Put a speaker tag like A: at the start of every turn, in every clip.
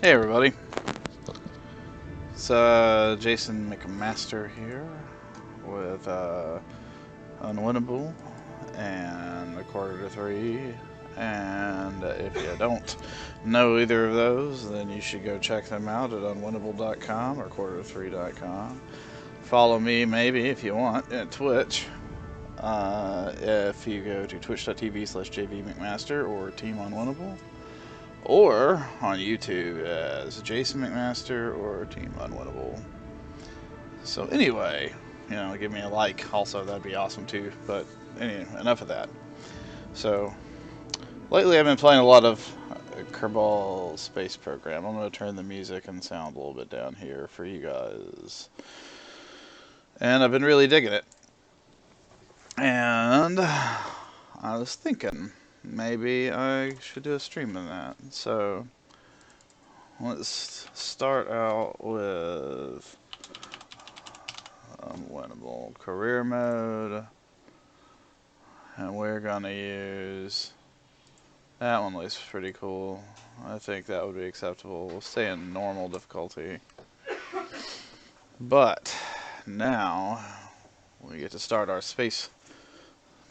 A: Hey everybody, it's Jason McMaster here with Unwinnable and a quarter to three. And if you don't know either of those, then you should go check them out at unwinnable.com or quarter3.com. Follow me maybe if you want at Twitch. If you go to twitch.tv/jvmcmaster or Team Unwinnable, or on YouTube as Jason McMaster or Team Unwinnable. So anyway, give me a like. Also, that'd be awesome too. But anyway, enough of that. So lately, I've been playing a lot of Kerbal Space Program. I'm going to turn the music and sound a little bit down here for you guys, and I've been really digging it. And I was thinking maybe I should do a stream of that. So let's start out with Unwinnable career mode, and we're gonna use that one. Looks pretty cool. I think that would be acceptable. We'll stay in normal difficulty, but now we get to start our space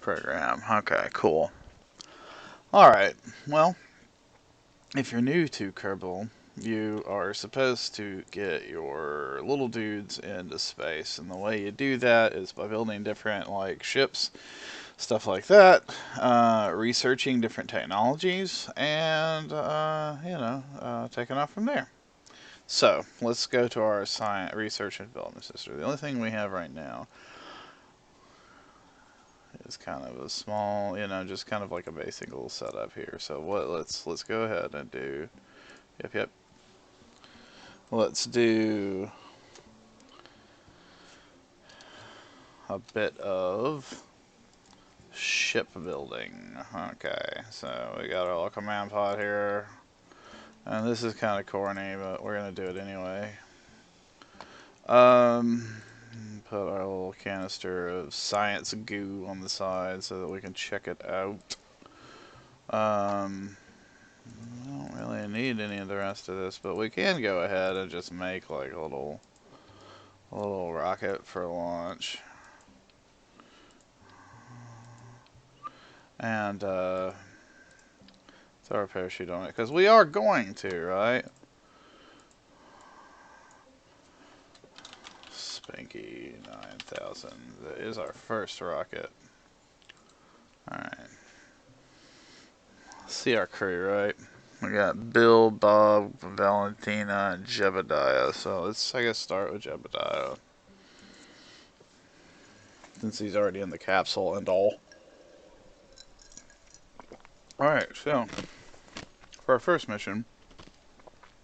A: program. Okay, cool. Alright, well, if you're new to Kerbal, you are supposed to get your little dudes into space, and the way you do that is by building different ships, stuff like that, researching different technologies, and taking off from there. So let's go to our science research and development system. The only thing we have right now is kind of a small, just kind of like a basic little setup here. So let's go ahead and do. Yep. Let's do a bit of ship building. Okay, so we got our little command pod here. And this is kind of corny, but we're going to do it anyway. Put our little canister of science goo on the side so that we can check it out. We don't really need any of the rest of this, but we can go ahead and just make like a little rocket for launch. And throw a parachute on it, because we are going to, right? Spanky 9000. That is our first rocket. Alright. See our crew, right? We got Bill, Bob, Valentina, and Jebediah. So let's, I guess, start with Jebediah, since he's already in the capsule and all. Alright, so for our first mission,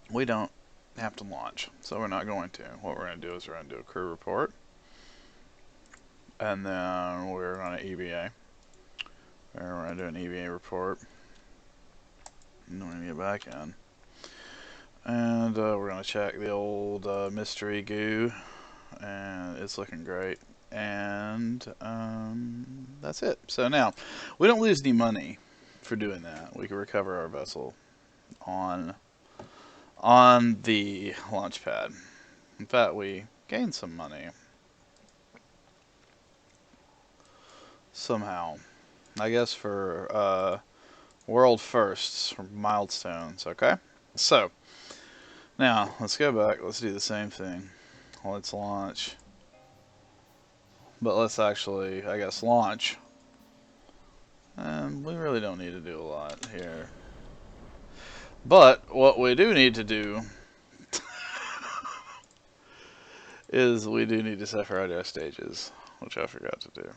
A: we don't have to launch, so we're not going to. What we're going to do is we're going to do a crew report, and then we're going to EVA. We're going to do an EVA report, and then we're going to get back in. And we're going to check the old mystery goo, and it's looking great. And that's it. So now, we don't lose any money for doing that. We can recover our vessel on the launch pad. In fact, we gain some money somehow. I guess for world firsts, or milestones, okay? So, now, let's go back. Let's do the same thing. Let's launch. But let's actually, I guess, launch. And we really don't need to do a lot here. But what we do need to do is we do need to separate our stages, which I forgot to do.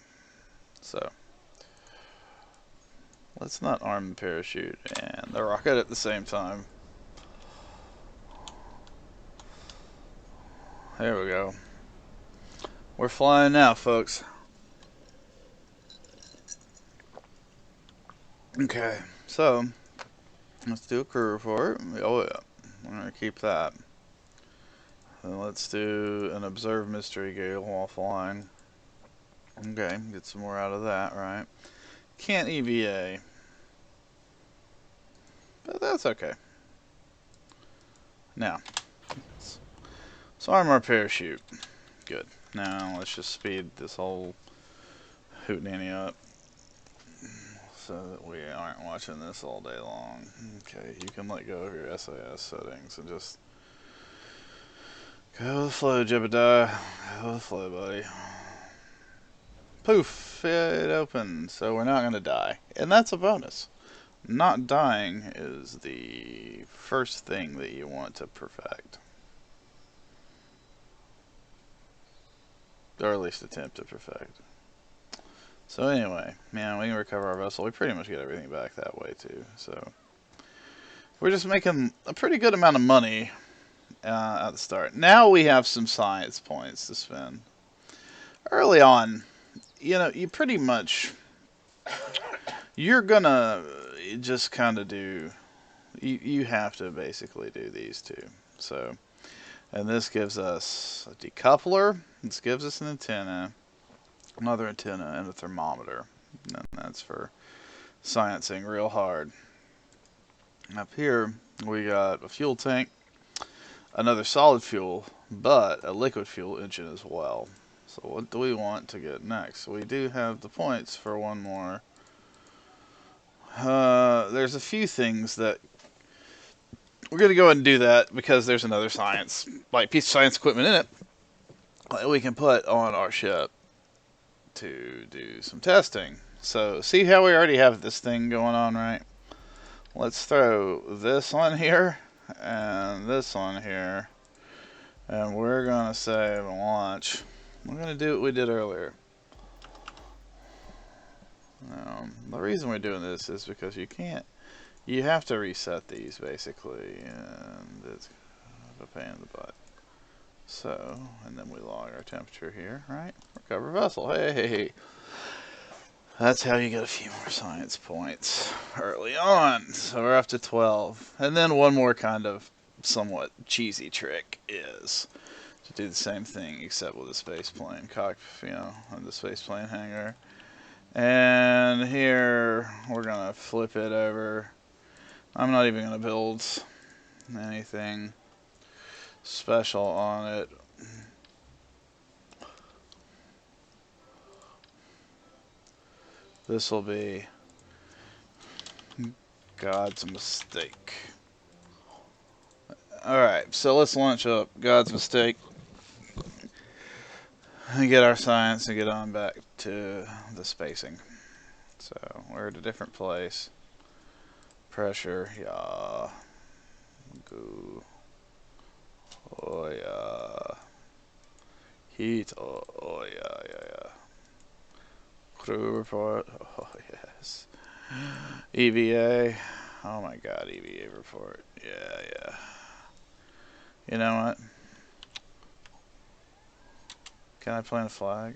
A: So let's not arm the parachute and the rocket at the same time. There we go. We're flying now, folks. Okay, so let's do a crew report. Oh yeah, we're gonna keep that. And let's do an observe mystery gale while flying. Okay, get some more out of that, right? Can't EVA, but that's okay. Now, so arm our parachute. Good. Now let's just speed this whole hootenanny up so that we aren't watching this all day long. Okay, you can let go of your SAS settings and just go with the flow, Jebediah. Go with the flow, buddy. Poof! It opened, so we're not going to die. And that's a bonus. Not dying is the first thing that you want to perfect. Or at least attempt to perfect. So anyway, man, we can recover our vessel. We pretty much get everything back that way too. So we're just making a pretty good amount of money at the start. Now we have some science points to spend. Early on, you pretty much, you're gonna just kind of do, you have to basically do these two. So, and this gives us a decoupler. This gives us an antenna. Another antenna and a thermometer, and that's for sciencing real hard. Up here we got a fuel tank, another solid fuel, but a liquid fuel engine as well. So what do we want to get next? We do have the points for one more. There's a few things that we're going to go ahead and do that because there's another science, like piece of science equipment in it that we can put on our ship to do some testing. So see how we already have this thing going on, right? Let's throw this on here and this on here, and we're gonna save a launch. We're gonna do what we did earlier. The reason we're doing this is because you have to reset these basically, and it's a pain in the butt. So, and then we log our temperature here, right? Recover vessel. Hey, that's how you get a few more science points early on. So we're up to 12. And then one more kind of somewhat cheesy trick is to do the same thing except with a space plane on the space plane hangar. And here we're gonna flip it over. I'm not even gonna build anything special on it. This will be God's mistake. Alright, so let's launch up God's mistake and get our science and get on back to the spacing. So we're at a different place. Pressure, yeah. Go. Oh yeah. Heat, oh yeah. Crew report, oh yes. EVA, oh my god, EVA report, yeah. You know what? Can I plant a flag?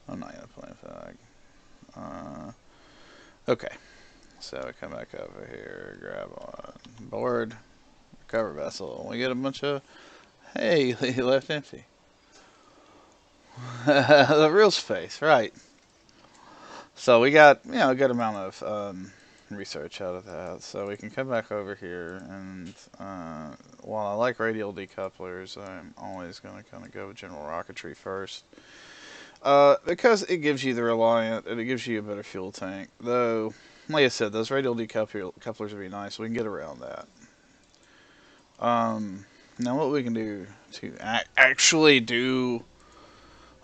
A: I'm not gonna plant a flag. Okay, so we come back over here, grab on board, recover vessel. We get a bunch of, hey, he left empty. The real space, right? So we got, a good amount of research out of that. So we can come back over here, and while I like radial decouplers, I'm always going to kind of go with general rocketry first. Because it gives you the Reliant, and it gives you a better fuel tank. Though, like I said, those radial decouplers would be nice. We can get around that. Now what we can do to actually do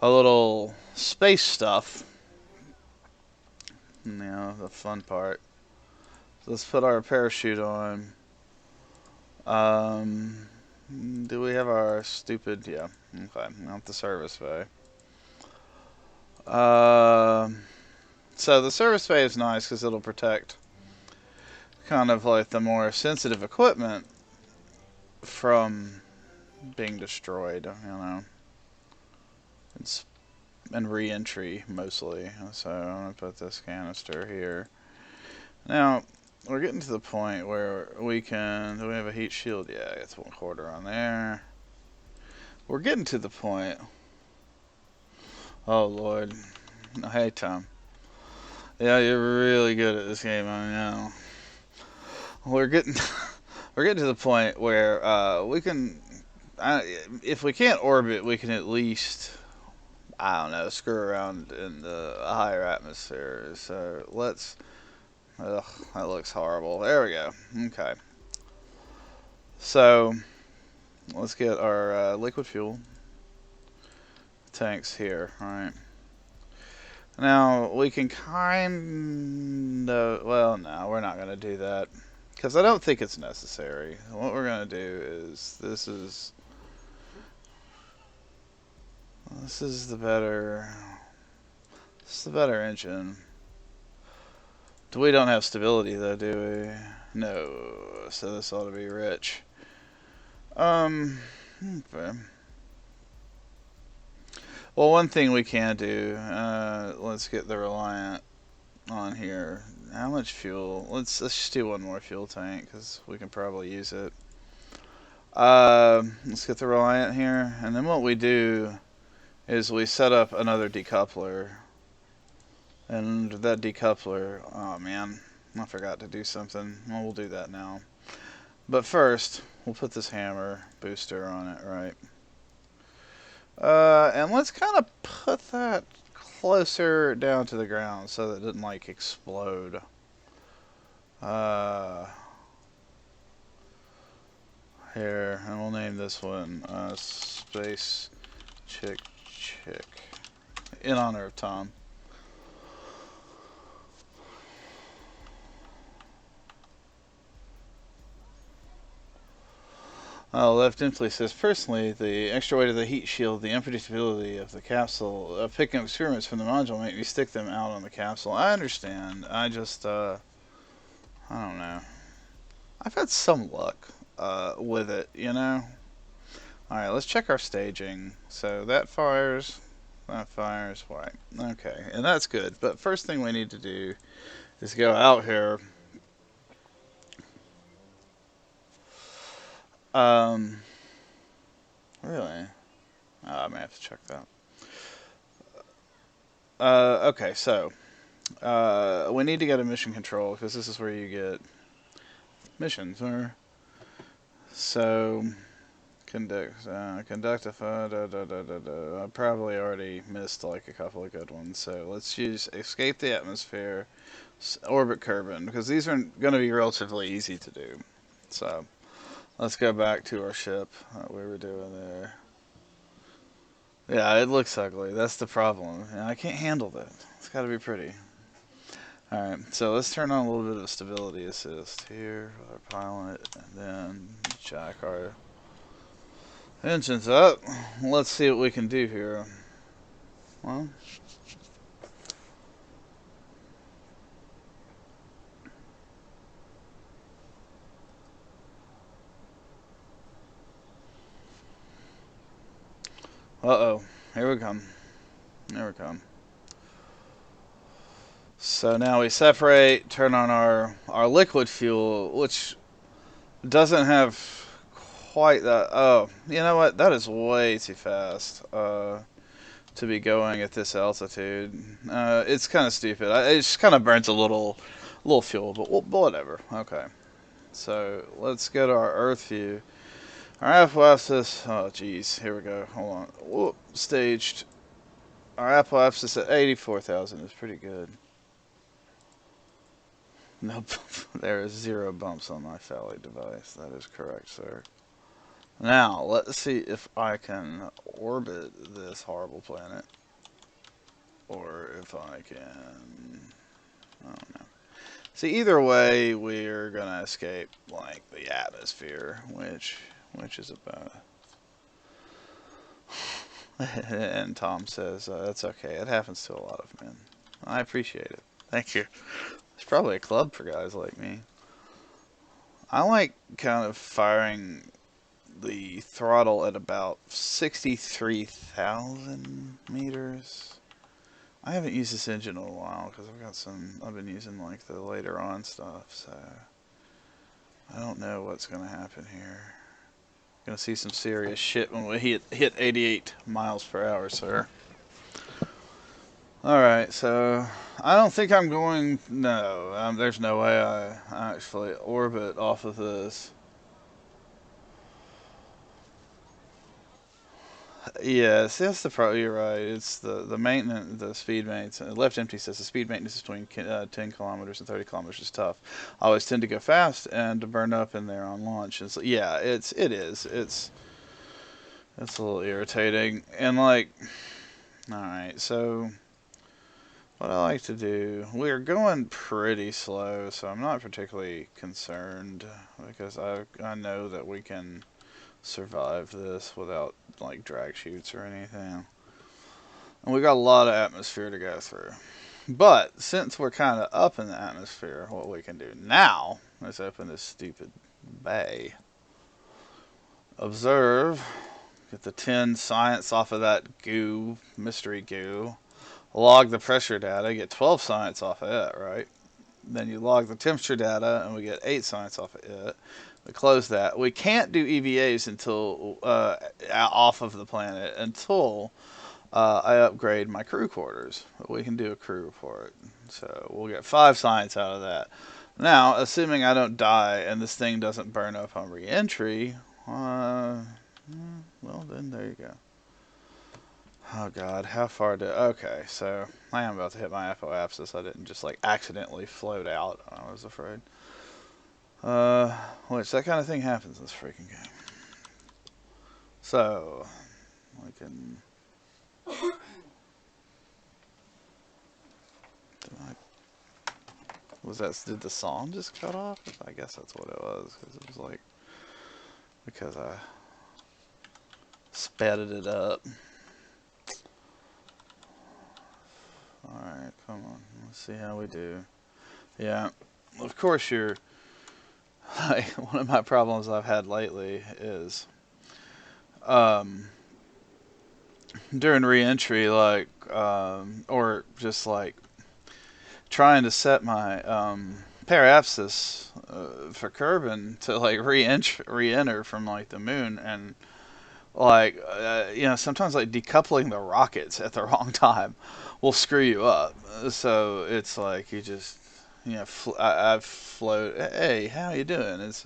A: a little space stuff, the fun part. So let's put our parachute on. Do we have our stupid, yeah, okay, not the service bay. So the service bay is nice because it'll protect kind of like the more sensitive equipment from being destroyed, and re-entry mostly. So I'm going to put this canister here. Now, we're getting to the point where do we have a heat shield? Yeah, it's 1/4 on there. We're getting to the point. Oh Lord. Hey Tom. Yeah, you're really good at this game, I know. We're getting we're getting to the point where we can, if we can't orbit, we can at least, I don't know, screw around in the higher atmosphere. So let's. Ugh, that looks horrible. There we go. Okay. So let's get our liquid fuel tanks here. All right. Now we can kind of. Well, no, we're not going to do that because I don't think it's necessary. What we're going to do is this is the better. This is the better engine. We don't have stability though, do we? No. So this ought to be rich. Okay. Well, one thing we can do, let's get the Reliant on here. How much fuel? Let's just do one more fuel tank because we can probably use it. Let's get the Reliant here, and then what we do is we set up another decoupler, and that decoupler. Oh man, I forgot to do something. Well, we'll do that now. But first, we'll put this hammer booster on it, right? And let's kind of put that closer down to the ground so that it doesn't like explode. Here, and we'll name this one Space Chick in honor of Tom. Left Infly says, personally, the extra weight of the heat shield, the unpredictability of the capsule, picking up experiments from the module make me stick them out on the capsule. I understand. I just, I don't know. I've had some luck with it, you know? Alright, let's check our staging. So that fires, right. Okay, and that's good. But first thing we need to do is go out here. Really? Oh, I may have to check that. Okay, so we need to get a mission control because this is where you get missions. So conduct I probably already missed like a couple of good ones. So let's use escape the atmosphere, orbit Kerbal, because these are going to be relatively easy to do. So let's go back to our ship that we were doing there. Yeah, it looks ugly. That's the problem. And I can't handle that. It's got to be pretty. Alright, so let's turn on a little bit of stability assist here with our pilot, and then jack our engines up. Let's see what we can do here. Well, uh-oh. Here we come. Here we come. So now we separate, turn on our liquid fuel, which doesn't have quite that. Oh, you know what? That is way too fast to be going at this altitude. It's kind of stupid. It just kind of burns a little fuel, but whatever. Okay. So let's go to our Earth view. Our apoapsis. Oh, geez. Here we go. Hold on. Whoop, staged. Our apoapsis at 84,000 is pretty good. Nope. There is 0 bumps on my Phallic device. That is correct, sir. Now, let's see if I can orbit this horrible planet. Or if I can... I don't know. See, either way, we're going to escape, like, the atmosphere, which is about... And Tom says, that's okay. It happens to a lot of men. I appreciate it. Thank you. It's probably a club for guys like me. I like kind of firing the throttle at about 63,000 meters. I haven't used this engine in a while because I've been using like the later on stuff, so I don't know what's going to happen here. Going to see some serious shit when we hit 88 miles per hour, sir. Alright, so I don't think I'm going... No, there's no way I actually orbit off of this. Yes, that's the problem. You're right. It's the maintenance, the speed maintenance. Left empty says the speed maintenance between 10 kilometers and 30 kilometers is tough. I always tend to go fast and to burn up in there on launch. And so, yeah, it is. It's a little irritating. And like, all right, so what I like to do, we're going pretty slow, so I'm not particularly concerned because I know that we can survive this without like drag chutes or anything. And we got a lot of atmosphere to go through. But since we're kind of up in the atmosphere, what we can do now is open this stupid bay. Observe. Get the 10 science off of that goo, mystery goo. Log the pressure data, get 12 science off of it, right? Then you log the temperature data, and we get 8 science off of it. We close that. We can't do EVAs until off of the planet until I upgrade my crew quarters. We can do a crew report. So we'll get 5 science out of that. Now, assuming I don't die and this thing doesn't burn up on re-entry, well then there you go. Oh god, how far did... Okay, so I am about to hit my apoapsis. I didn't just like accidentally float out. I was afraid. Which that kind of thing happens in this freaking game. So, we can... Did the song just cut off? I guess that's what it was, because it was like... Because I sped it up. Alright, come on. Let's see how we do. Yeah, of course you're... one of my problems I've had lately is... during re-entry, like, or just like trying to set my periapsis for Kerbin to like re-enter from like the moon, and like sometimes like decoupling the rockets at the wrong time will screw you up. So it's like you just I float. Hey, how you doing? It's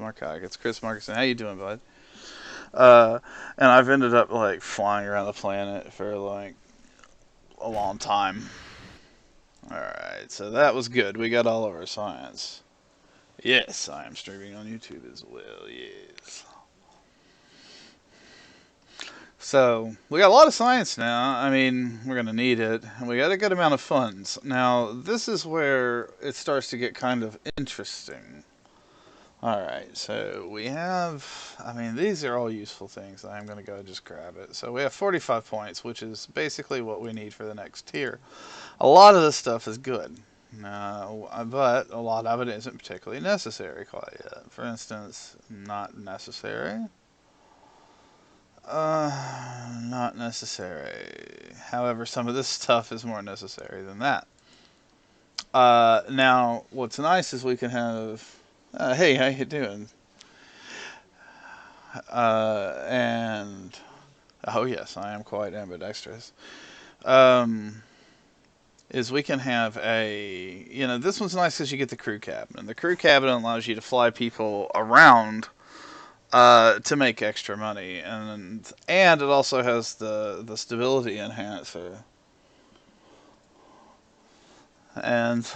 A: Marcock. It's Chris Markinson. How you doing, bud? And I've ended up like flying around the planet for like a long time. Alright, so that was good. We got all of our science. Yes, I am streaming on YouTube as well, yes. So, we got a lot of science now. I mean, we're going to need it. And we got a good amount of funds. Now, this is where it starts to get kind of interesting. Alright, so we have, I mean, these are all useful things. I'm going to go just grab it. So we have 45 points, which is basically what we need for the next tier. A lot of this stuff is good, but a lot of it isn't particularly necessary quite yet. For instance, not necessary. Not necessary. However, some of this stuff is more necessary than that. Now, what's nice is we can have... hey, how you doing? And... Oh, yes, I am quite ambidextrous. Is we can have a... this one's nice because you get the crew cabin. And the crew cabin allows you to fly people around to make extra money. And it also has the stability enhancer. And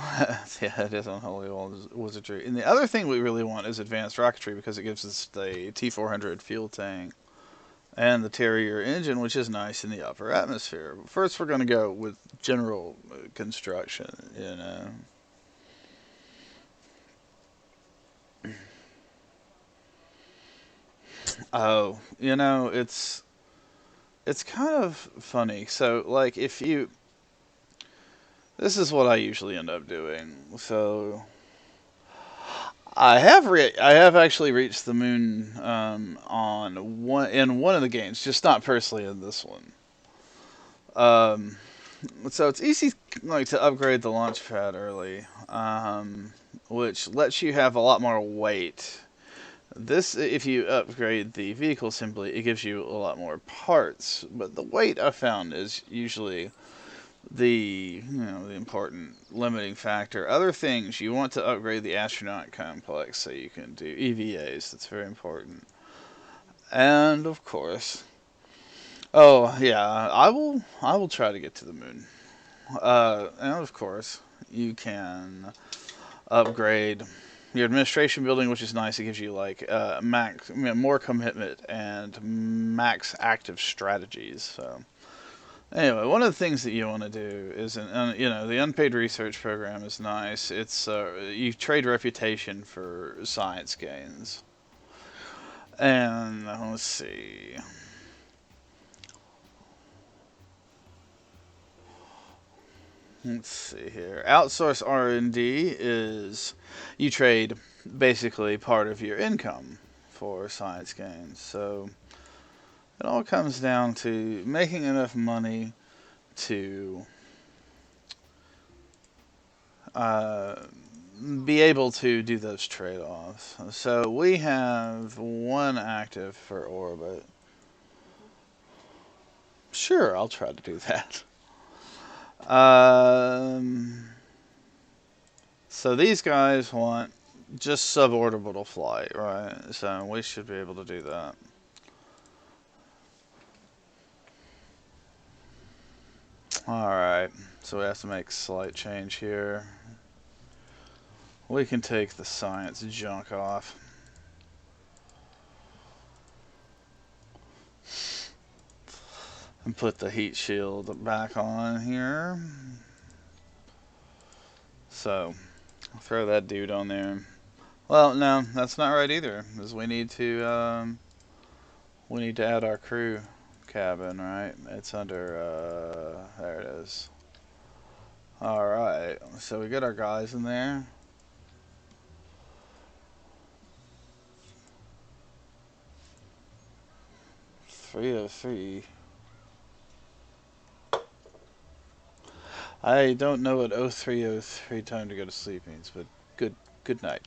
A: yeah, it is unholy wizardry. And the other thing we really want is advanced rocketry because it gives us the T-400 fuel tank and the Terrier engine, which is nice in the upper atmosphere. First, we're going to go with general construction. Oh, it's kind of funny. So, like, if you... This is what I usually end up doing. So, I have actually reached the moon in one of the games, just not personally in this one. So it's easy like to upgrade the launch pad early, which lets you have a lot more weight. This, if you upgrade the vehicle simply, it gives you a lot more parts. But the weight I found is usually the important limiting factor. Other things, you want to upgrade the astronaut complex so you can do EVAs. That's very important. And of course, Oh yeah, I will try to get to the moon. And of course, you can upgrade your administration building, which is nice. It gives you like max, more commitment and max active strategies. So anyway, one of the things that you want to do is, the unpaid research program is nice. It's you trade reputation for science gains, and let's see. Let's see here. Outsource R&D is you trade basically part of your income for science gains. So it all comes down to making enough money to uh, be able to do those trade-offs. So we have one active for orbit. Sure, I'll try to do that. Um, so these guys want just suborbital flight, right? So we should be able to do that. Alright, so we have to make a slight change here. We can take the science junk off. And put the heat shield back on here. So, I'll throw that dude on there. Well, no, that's not right either, because we need to add our crew cabin, right? It's under, there it is. Alright, so we get our guys in there. .303. I don't know what 0303 time to go to sleep means, but good night.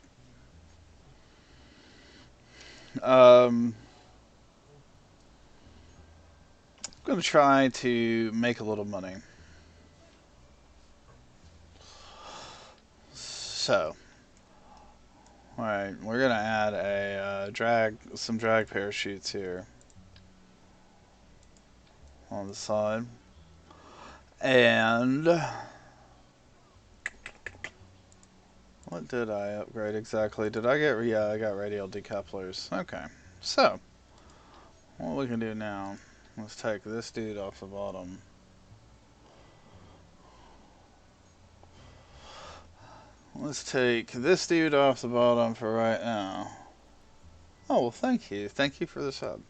A: I'm gonna try to make a little money. So, all right, we're gonna add some drag parachutes here on the side, and what did I upgrade exactly? Did I get? Yeah, I got radial decouplers. Okay, so what we can do now? Let's take this dude off the bottom. Let's take this dude off the bottom for right now. Oh, well, thank you. Thank you for the sub.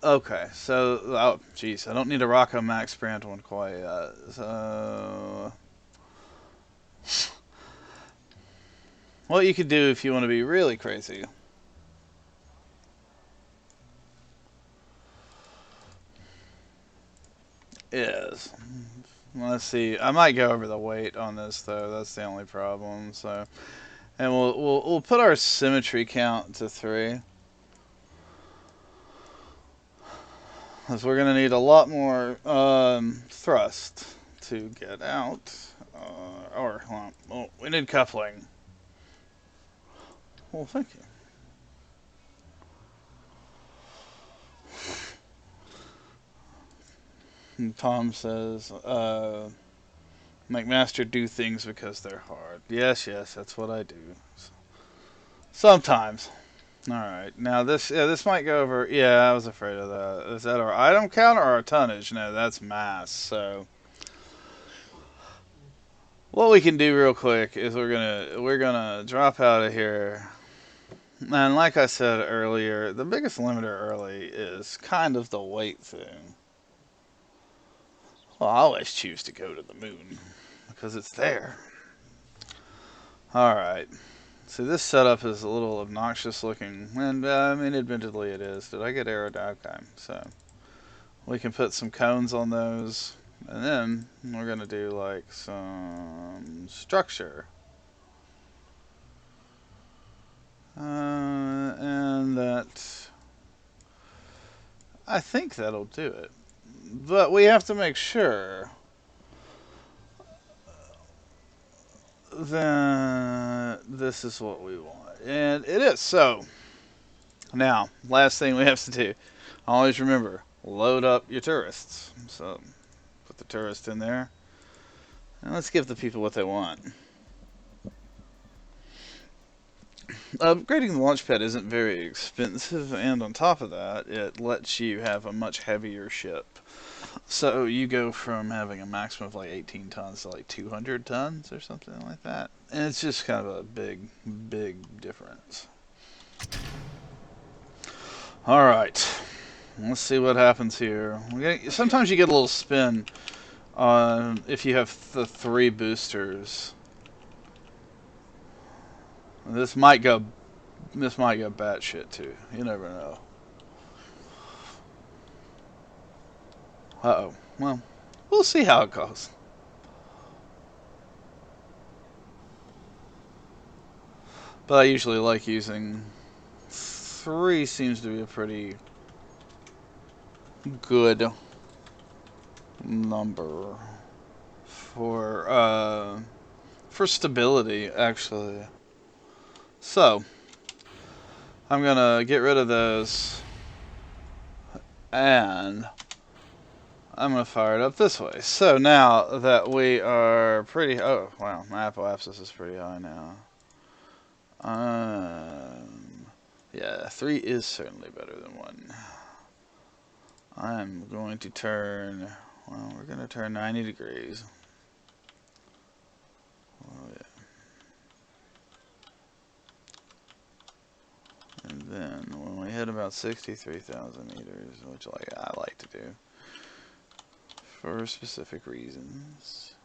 A: Okay, so, oh, jeez, I don't need a Rocco Max brand one quite yet. So, what you could do if you want to be really crazy is, let's see, I might go over the weight on this though. That's the only problem. So, and we'll put our symmetry count to 3. Because we're going to need a lot more thrust to get out. Well, we need coupling. Well, thank you. And Tom says, McMaster do things because they're hard. Yes, that's what I do. Sometimes. Alright, now this might go over. Yeah, I was afraid of that. Is that our item count or our tonnage? No, that's mass. So what we can do real quick is we're gonna drop out of here. And like I said earlier, the biggest limiter early is kind of the weight thing. Well, I always choose to go to the moon because it's there. Alright. So this setup is a little obnoxious looking, and I mean, admittedly it is. Did I get aerodynamic? So we can put some cones on those, and then we're gonna do like some structure, and that I think that'll do it. But we have to make sure that this is what we want. And it is. So, now, last thing we have to do. Always remember, load up your tourists. So, put the tourist in there. And let's give the people what they want. Upgrading the launch pad isn't very expensive, and on top of that, it lets you have a much heavier ship. So you go from having a maximum of like 18 tons to like 200 tons or something like that. And it's just kind of a big, big difference. All right. Let's see what happens here. Sometimes you get a little spin on if you have the 3 boosters. This might go batshit too. You never know. Uh-oh. Well, we'll see how it goes. But I usually like using 3 seems to be a pretty good number for stability, actually. So, I'm gonna get rid of those, and I'm gonna fire it up this way. So now that we are pretty, oh wow, my apoapsis is pretty high now. Yeah, 3 is certainly better than 1. I'm going to turn, well, we're gonna turn 90 degrees. Oh yeah. And then when we hit about 63,000 meters, which I like to do for specific reasons.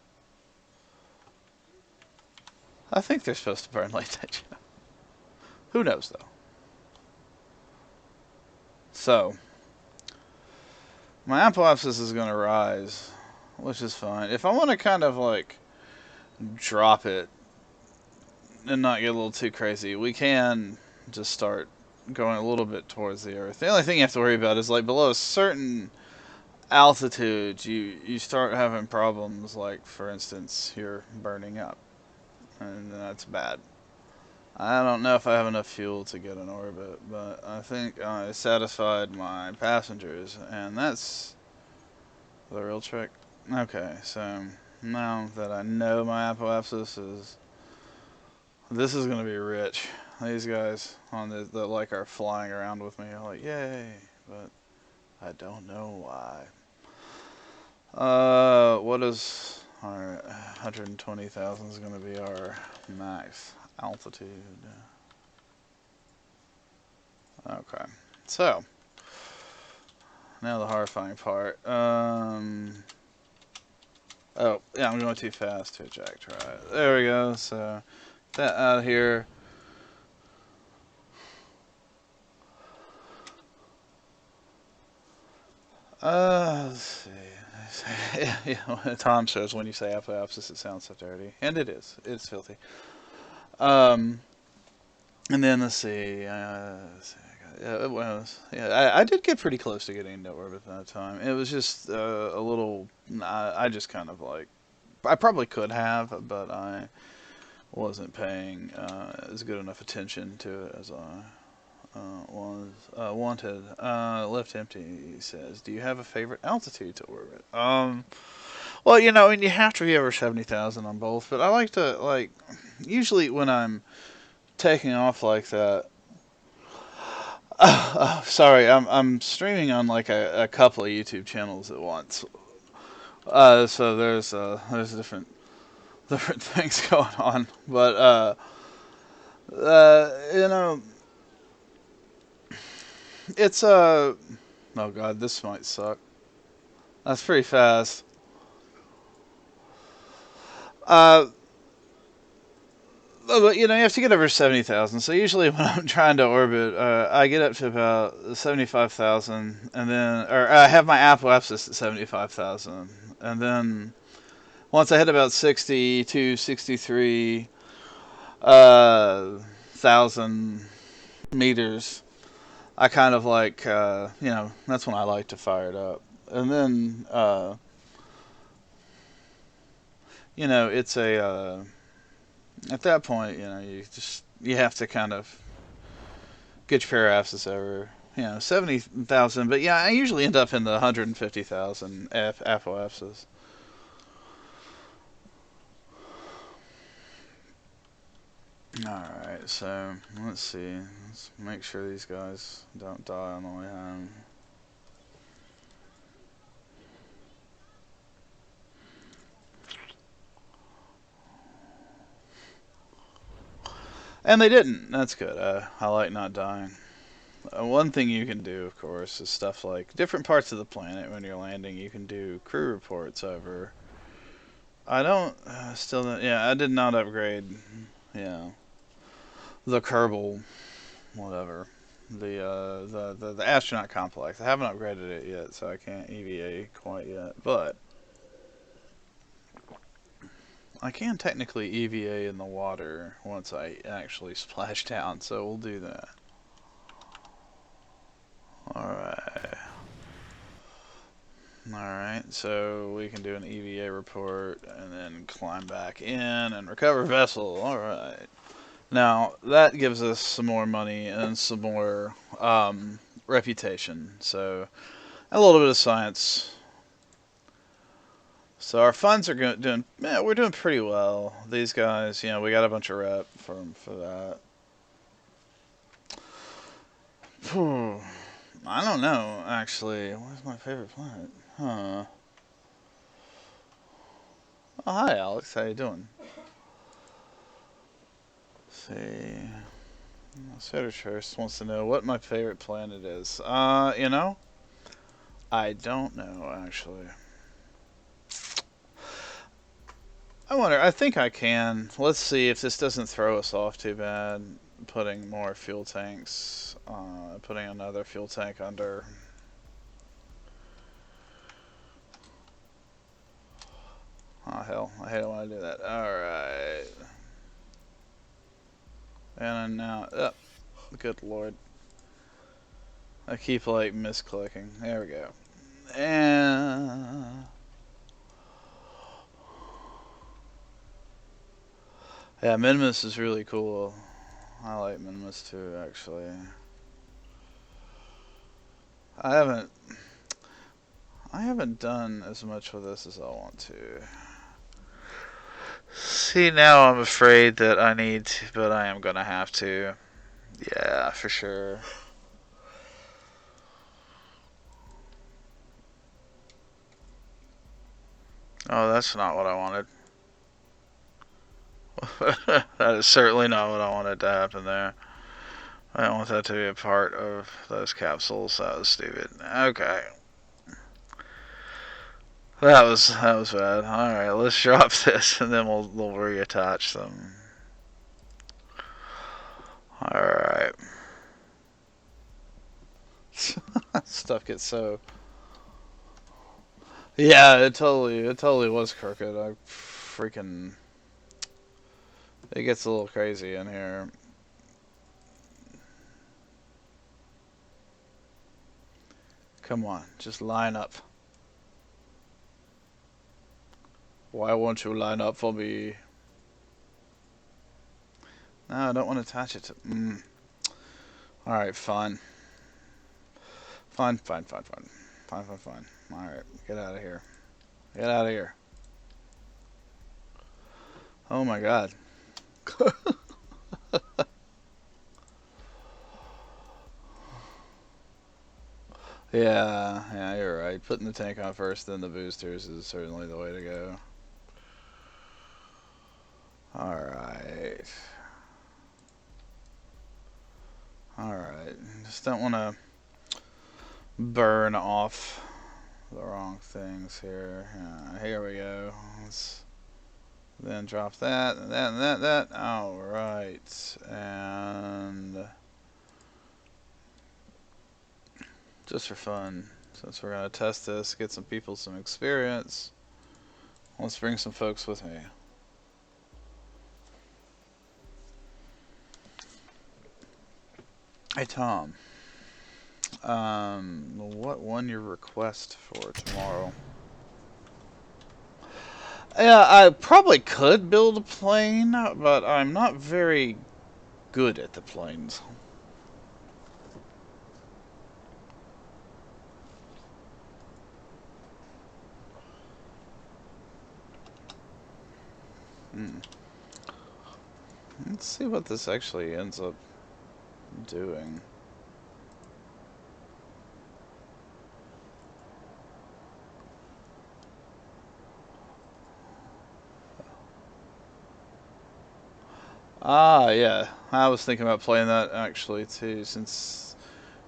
A: I think they're supposed to burn like that. Who knows though? So my apoapsis is going to rise, which is fine. If I want to kind of like drop it and not get a little too crazy, we can just start going a little bit towards the earth. The only thing you have to worry about is like below a certain altitude, you start having problems. Like for instance, you're burning up, and that's bad. I don't know if I have enough fuel to get in orbit, but I think I satisfied my passengers, and that's the real trick. Okay, so now that I know my apoapsis is, this is gonna be rich. These guys on the like are flying around with me, I'm like yay, but I don't know why. What is our 120,000 is gonna be our max altitude? Okay, so now the horrifying part. Oh, yeah, I'm going too fast to eject. Right, there we go. So that out here. Let's see. Yeah, Tom says when you say apoapsis, it sounds so dirty, and it is. It's filthy. Um, and then let's see. Well, yeah, I did get pretty close to getting into orbit that time. It was just a little. I just kind of like. I probably could have, but I wasn't paying as good enough attention to it as I was wanted. Left empty says, "Do you have a favorite altitude to orbit?" Well, and you have to be over 70,000 on both, but I like to usually when I'm taking off like that. Sorry, I'm streaming on like a couple of YouTube channels at once. So there's different things going on, but you know, it's oh god, this might suck. That's pretty fast. Uh, but you have to get over 70,000. So usually when I'm trying to orbit, I get up to about 75,000, and then or I have my apoapsis at 75,000, and then once I hit about 62, 63 thousand meters, I kind of like that's when I like to fire it up, and then it's a at that point you just you have to kind of get your pair of asses over, 70,000. But yeah, I usually end up in the 150,000 Apple asses. Alright, so let's see. Let's make sure these guys don't die on the way home. And they didn't. That's good. I like not dying. One thing you can do, of course, is stuff like different parts of the planet when you're landing. You can do crew reports over. I don't. Still don't. Yeah, I did not upgrade. Yeah, the Kerbal, whatever. The astronaut complex. I haven't upgraded it yet, so I can't EVA quite yet. But I can technically EVA in the water once I actually splash down, so we'll do that. Alright. Alright, so we can do an EVA report and then climb back in and recover vessel. Alright. Now, that gives us some more money and some more reputation. So, a little bit of science. So our funds are doing, yeah, we're doing pretty well. These guys, we got a bunch of rep for that. Whew. I don't know, actually. Where's my favorite planet? Huh. Oh, hi, Alex. How you doing? Let's see. Sodershurst wants to know what my favorite planet is. I don't know, actually. I wonder, I think I can. Let's see if this doesn't throw us off too bad. Putting more fuel tanks, putting another fuel tank under. Oh, hell, I hate it when I do that. Alright. And now, oh, good lord. I keep, misclicking. There we go. And... yeah, Minimus is really cool. I like Minimus too, actually. I haven't done as much with this as I want to. See, now I'm afraid that I need to, but I am gonna have to. Yeah, for sure. Oh, that's not what I wanted. That is certainly not what I wanted to happen there. I don't want that to be a part of those capsules. That was stupid. Okay. That was bad. Alright, let's drop this and then we'll reattach them. Alright. Stuff gets so... yeah, it totally was crooked. I freaking... it gets a little crazy in here. Come on, just line up. Why won't you line up for me? No, I don't want to attach it to... Alright, fine. Fine. Alright, get out of here. Get out of here. Oh my god. Yeah, you're right. Putting the tank on first, then the boosters is certainly the way to go. Alright. Alright. Just don't want to burn off the wrong things here. Here we go. Let's then drop that, and that. Alright. And just for fun, since we're going to test this, get some people some experience, let's bring some folks with me. Hey, Tom. What won your request for tomorrow? Yeah, I probably could build a plane, but I'm not very good at the planes. Hmm. Let's see what this actually ends up doing. Ah, yeah. I was thinking about playing that actually too, since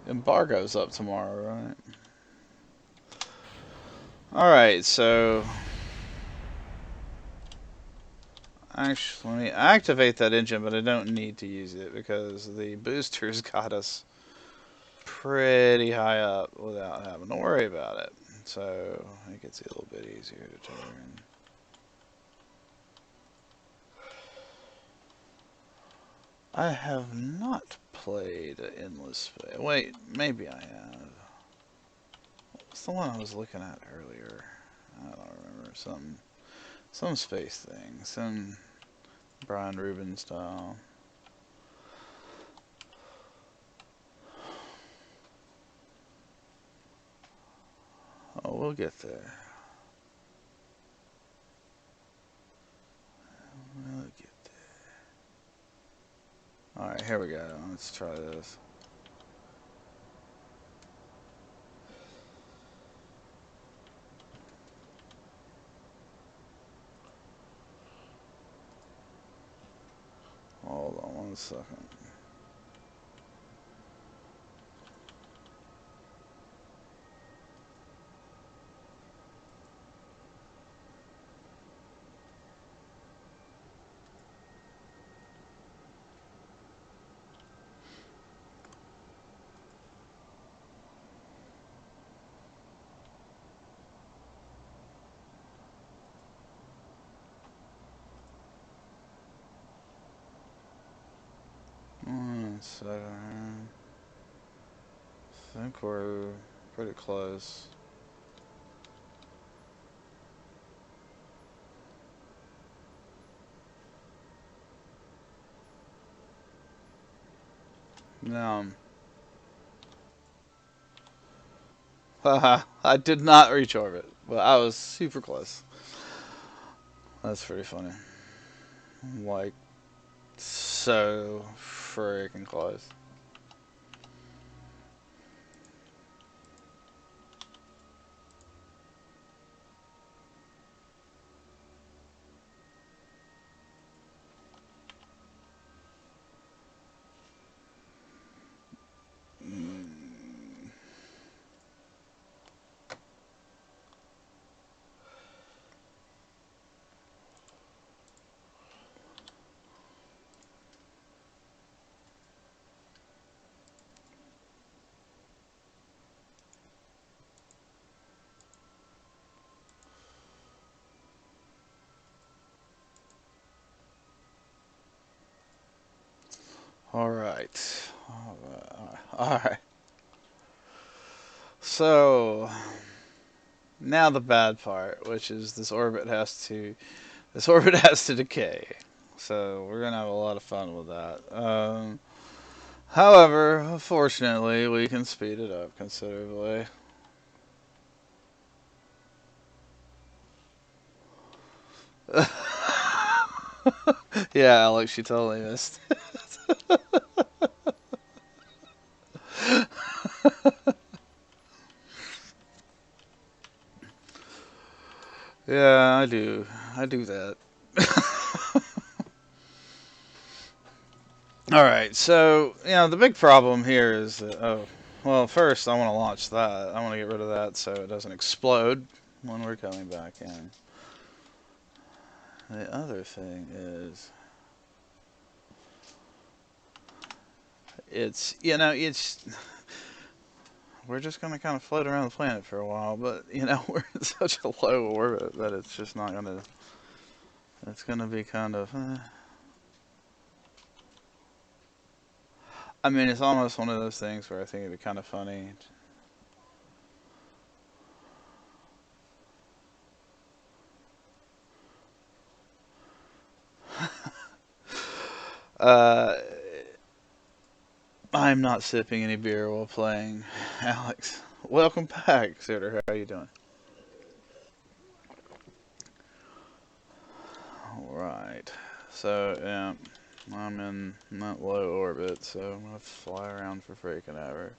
A: embargo's up tomorrow, right? Alright, so actually, let me activate that engine, but I don't need to use it because the boosters got us pretty high up without having to worry about it. So it gets a little bit easier to turn. I have not played Endless Space. Wait, maybe I have. What's the one I was looking at earlier? I don't remember. Some space thing. Some Brian Rubin style. Oh, we'll get there. We'll get there. Alright, here we go. Let's try this. Hold on 1 second. So, I think we're pretty close. No. Haha, I did not reach orbit, but I was super close. That's pretty funny. Like, so freaking close. Alright. Alright. So, now the bad part, which is this orbit has to decay. So, we're going to have a lot of fun with that. However, fortunately, we can speed it up considerably. Yeah, Alex, you totally missed. Yeah, I do. I do that. Alright, so, the big problem here is that, well, first I want to launch that. I want to get rid of that so it doesn't explode when we're coming back in. The other thing is, it's we're just going to kind of float around the planet for a while, but, we're in such a low orbit that it's just not going to, it's going to be kind of, I mean, it's almost one of those things where I think it'd be kind of funny. I'm not sipping any beer while playing, Alex. Welcome back, Sitter. How are you doing? Alright. So, yeah, I'm in not low orbit, so I'm gonna fly around for freaking ever.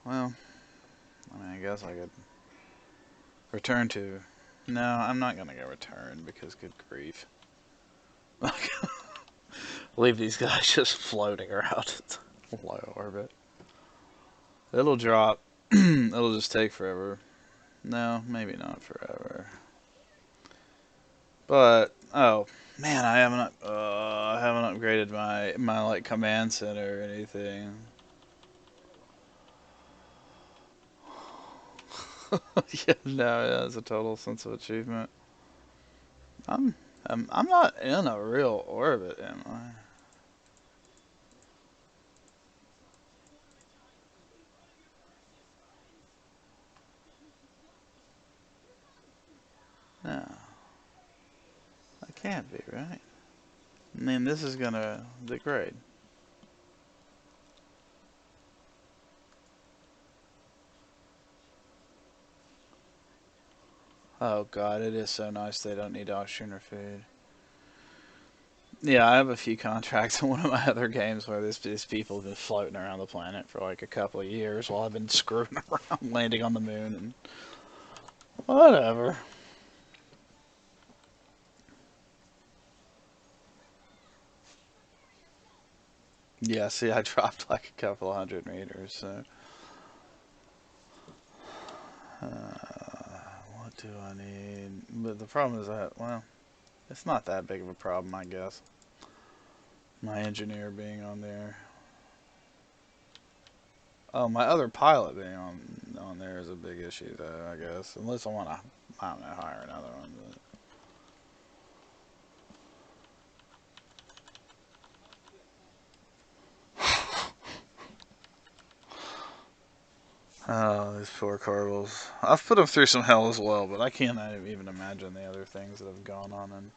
A: Well, I mean, I guess I could return to... No, I'm not gonna go return, because good grief. Leave these guys just floating around low orbit. It'll drop. It'll just take forever. No, maybe not forever. But oh man, I haven't upgraded my like command center or anything. Yeah, no, yeah, it's a total sense of achievement. I'm I'm not in a real orbit, am I? No, I can't be, right? I mean, this is gonna degrade. Oh god, it is so nice they don't need oxygen or food. Yeah, I have a few contracts in one of my other games where these people have been floating around the planet for like a couple of years while I've been screwing around landing on the moon and whatever. Yeah, see, I dropped like a couple of 100 meters, so. What do I need? But the problem is that, well, it's not that big of a problem, I guess. My engineer being on there. Oh, my other pilot being on there is a big issue, though, I guess. Unless I want to, I don't know, hire another one. Oh, these poor Kerbals. I've put them through some hell as well, but I can't even imagine the other things that have gone on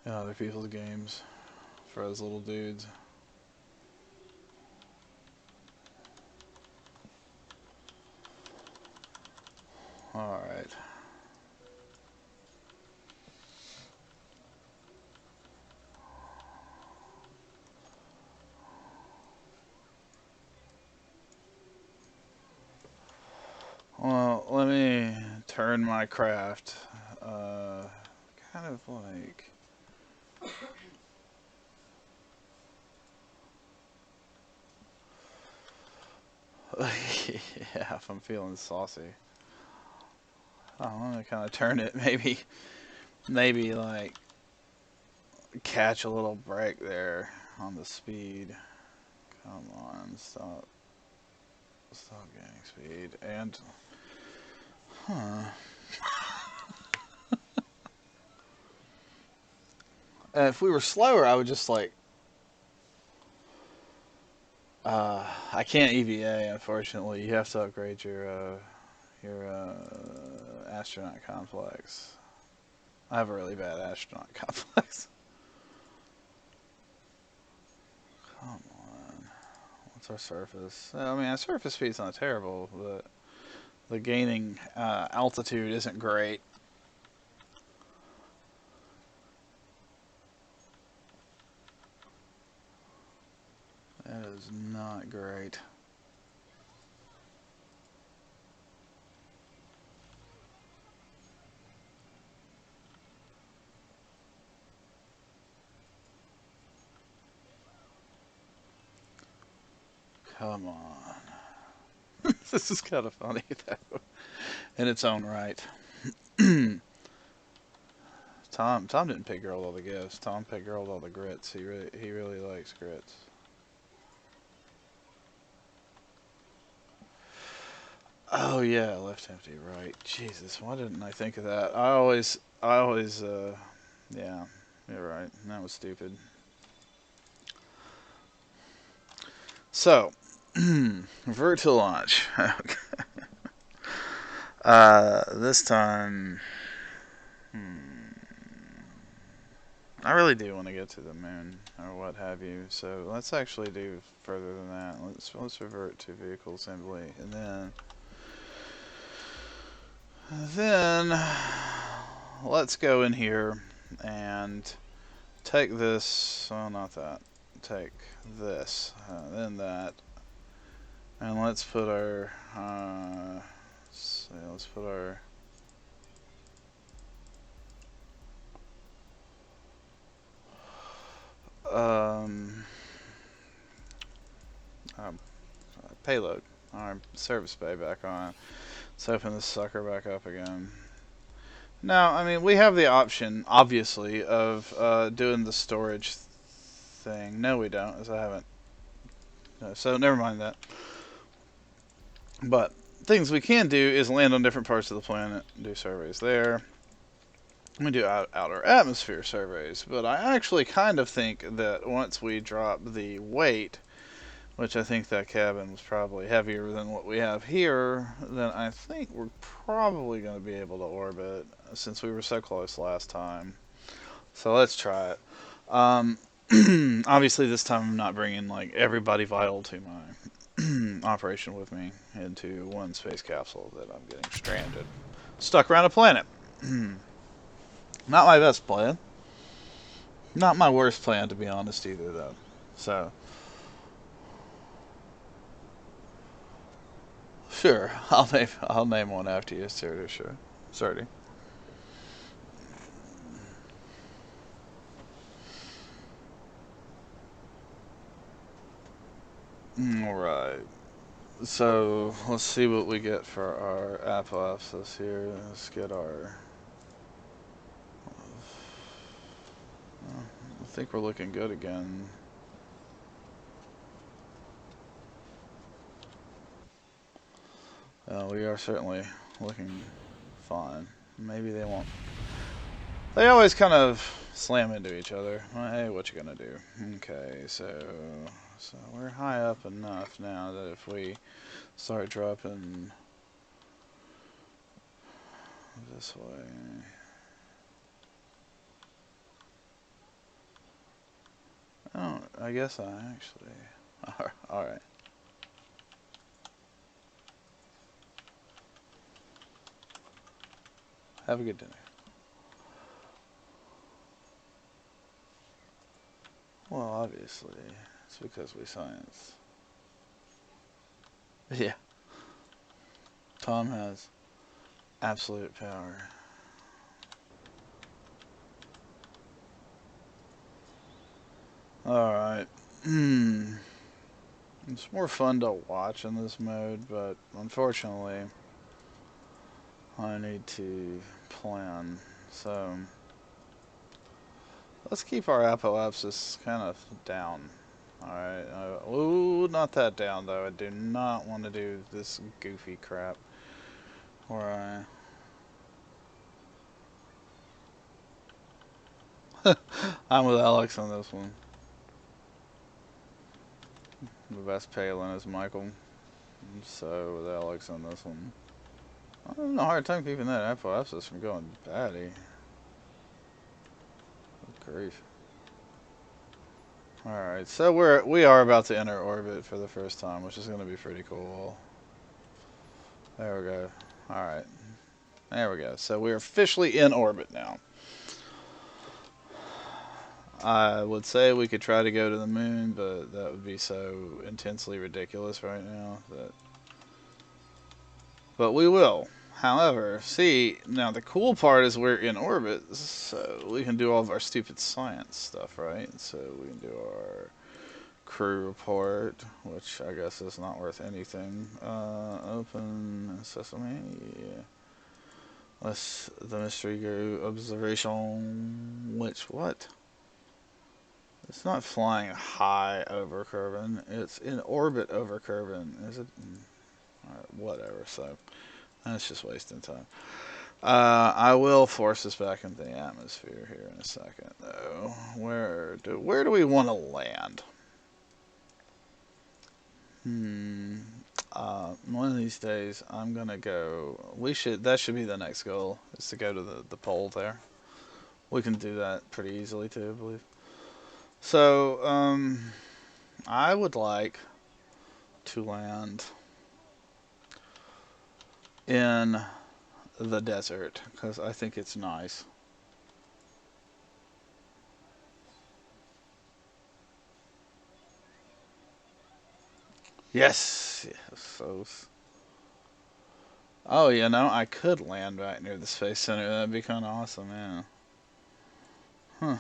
A: in other people's games for those little dudes. Alright. Well, let me turn my craft, kind of like... Yeah, if I'm feeling saucy. I'm gonna kind of turn it, maybe like catch a little break there on the speed. Come on, stop gaining speed. And, huh. If we were slower, I would just like, I can't EVA, unfortunately. You have to upgrade your astronaut complex. I have a really bad astronaut complex. Come on. What's our surface? I mean, our surface speed's not terrible, but the gaining altitude isn't great. That is not great. Come on. This is kind of funny, though, in its own right. Tom didn't pick Girl all the gifts. Tom picked Girl all the grits. He really likes grits. Oh yeah, left empty, right. Jesus, why didn't I think of that? Yeah, you're right. That was stupid. So, revert to launch. This time, I really do want to get to the moon or what have you. So let's actually do further than that. Let's revert to vehicle assembly, and then let's go in here and take this. Well, not that. Take this, then that, and let's put our. Let's put our. Um, um, Payload, our service bay back on. Let's open this sucker back up again. Now, I mean, we have the option, obviously, of doing the storage thing. No, we don't, as I haven't. No, so never mind that. But things we can do is land on different parts of the planet, do surveys there. We do outer atmosphere surveys, but I actually kind of think that once we drop the weight, which I think that cabin was probably heavier than what we have here, then I think we're probably going to be able to orbit since we were so close last time. So let's try it. Obviously, this time I'm not bringing like everybody vital to my operation with me into one space capsule that I'm getting stranded, stuck around a planet. Not my best plan. Not my worst plan, to be honest, either, though. So, sure, I'll name one after you, sure. Sorry. All right. So let's see what we get for our apoapsis here. Let's get our. I think we're looking good again. We are certainly looking fine. Maybe they won't. They always kind of slam into each other. Well, hey, what you gonna do? Okay, so we're high up enough now that if we start dropping this way. Oh, I guess I actually. Alright. Have a good dinner. Well, obviously, it's because we science. Yeah. Tom has absolute power. Alright. It's more fun to watch in this mode, but unfortunately, I need to plan. So, let's keep our apoapsis kind of down. Alright. Ooh, not that down, though. I do not want to do this goofy crap where I'm with Alex on this one. The best Palin is Michael. So with Alex on this one. I'm having a hard time keeping that apoapsis from going batty. Good grief. Alright, so we are about to enter orbit for the first time, which is gonna be pretty cool. There we go. Alright. There we go. So we're officially in orbit now. I would say we could try to go to the moon, but that would be so intensely ridiculous right now that. But we will. However, see, now the cool part is we're in orbit, so we can do all of our stupid science stuff, right? So we can do our crew report, which I guess is not worth anything. Open sesame. Let's the mystery go observation. Which what? It's not flying high over Kerbin. It's in orbit over Kerbin. Is it? Alright, whatever. So that's just wasting time. I will force us back into the atmosphere here in a second, though. Where do we want to land? One of these days, I'm gonna go. That should be the next goal. Is to go to the pole there. We can do that pretty easily too, I believe. So, I would like to land in the desert because I think it's nice. Yes. Yes. Oh, I could land right near the space center. That'd be kind of awesome, yeah. Huh.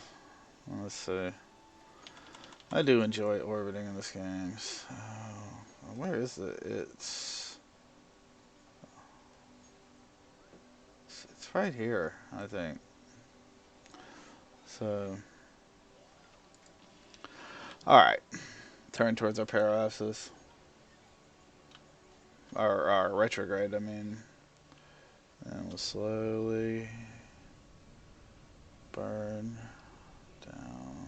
A: Let's see. I do enjoy orbiting in this game. So, where is it? It's right here, I think. So, all right. Turn towards our parallaxis. Our retrograde, I mean. And we'll slowly burn down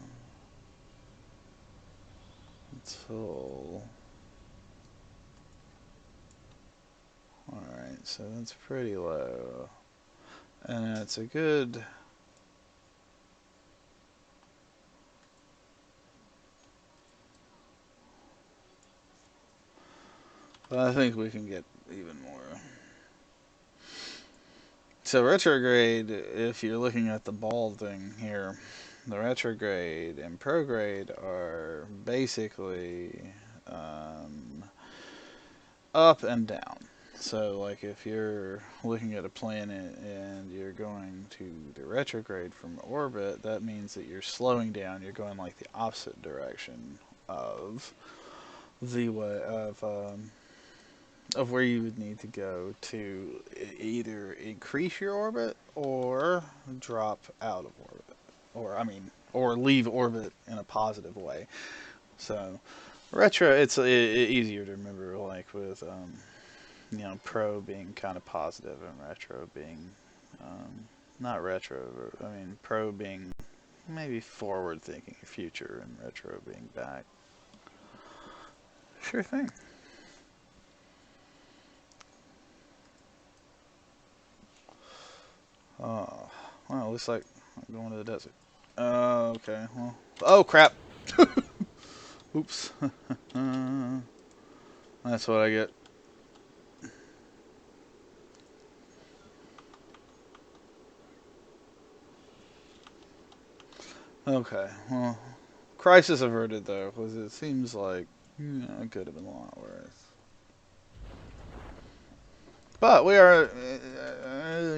A: until. Alright, so that's pretty low. And it's a good. But I think we can get even more. So, retrograde, if you're looking at the ball thing here, the retrograde and prograde are basically um, up and down. So, like if you're looking at a planet and you're going to the retrograde from orbit, that means that you're slowing down. You're going like the opposite direction of the way of where you would need to go to either increase your orbit or drop out of orbit, or or leave orbit in a positive way. So retro, it's easier to remember, like with pro being kind of positive and retro being not retro. I mean pro being maybe forward thinking, future, and retro being back. Sure thing. Oh, well, it looks like I'm going to the desert. Okay. Well. Oh crap. Oops. That's what I get. Okay. Well, crisis averted though, because it seems like it could have been a lot worse. But we are,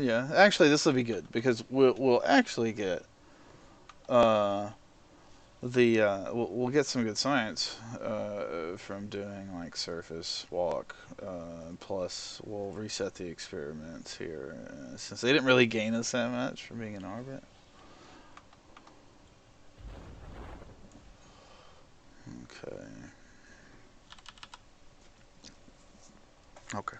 A: yeah. Actually, this will be good because we'll actually get uh, we'll get some good science from doing like surface walk. Plus, we'll reset the experiments here since they didn't really gain us that much from being in orbit. Okay. Okay.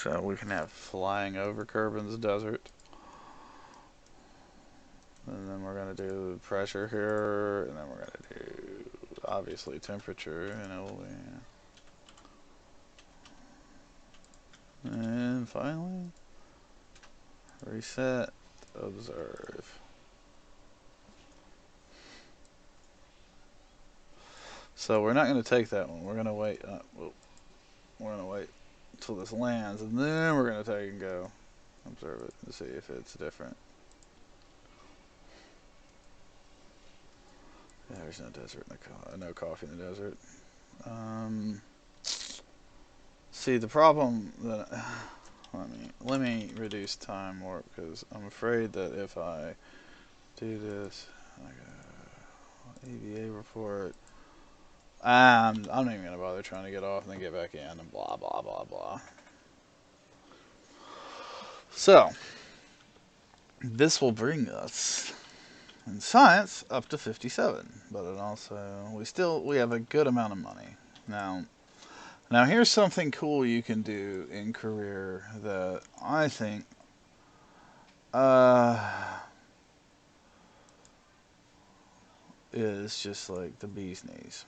A: So we can have flying over Kerbin's desert. And then we're going to do pressure here. And then we're going to do, obviously, temperature. And it'll be. And finally, reset, observe. So we're not going to take that one. We're going to wait. We're going to wait until this lands. And then we're going to take and go observe it and see if it's different. Yeah, there's no desert, no coffee in the desert. See, the problem that let me reduce time more because I'm afraid that if I do this, I go EVA report. I'm not even gonna bother trying to get off and then get back in and blah blah blah blah. So this will bring us in science up to 57, but it also we have a good amount of money now. Now here's something cool you can do in career that I think uh, is just like the bee's knees.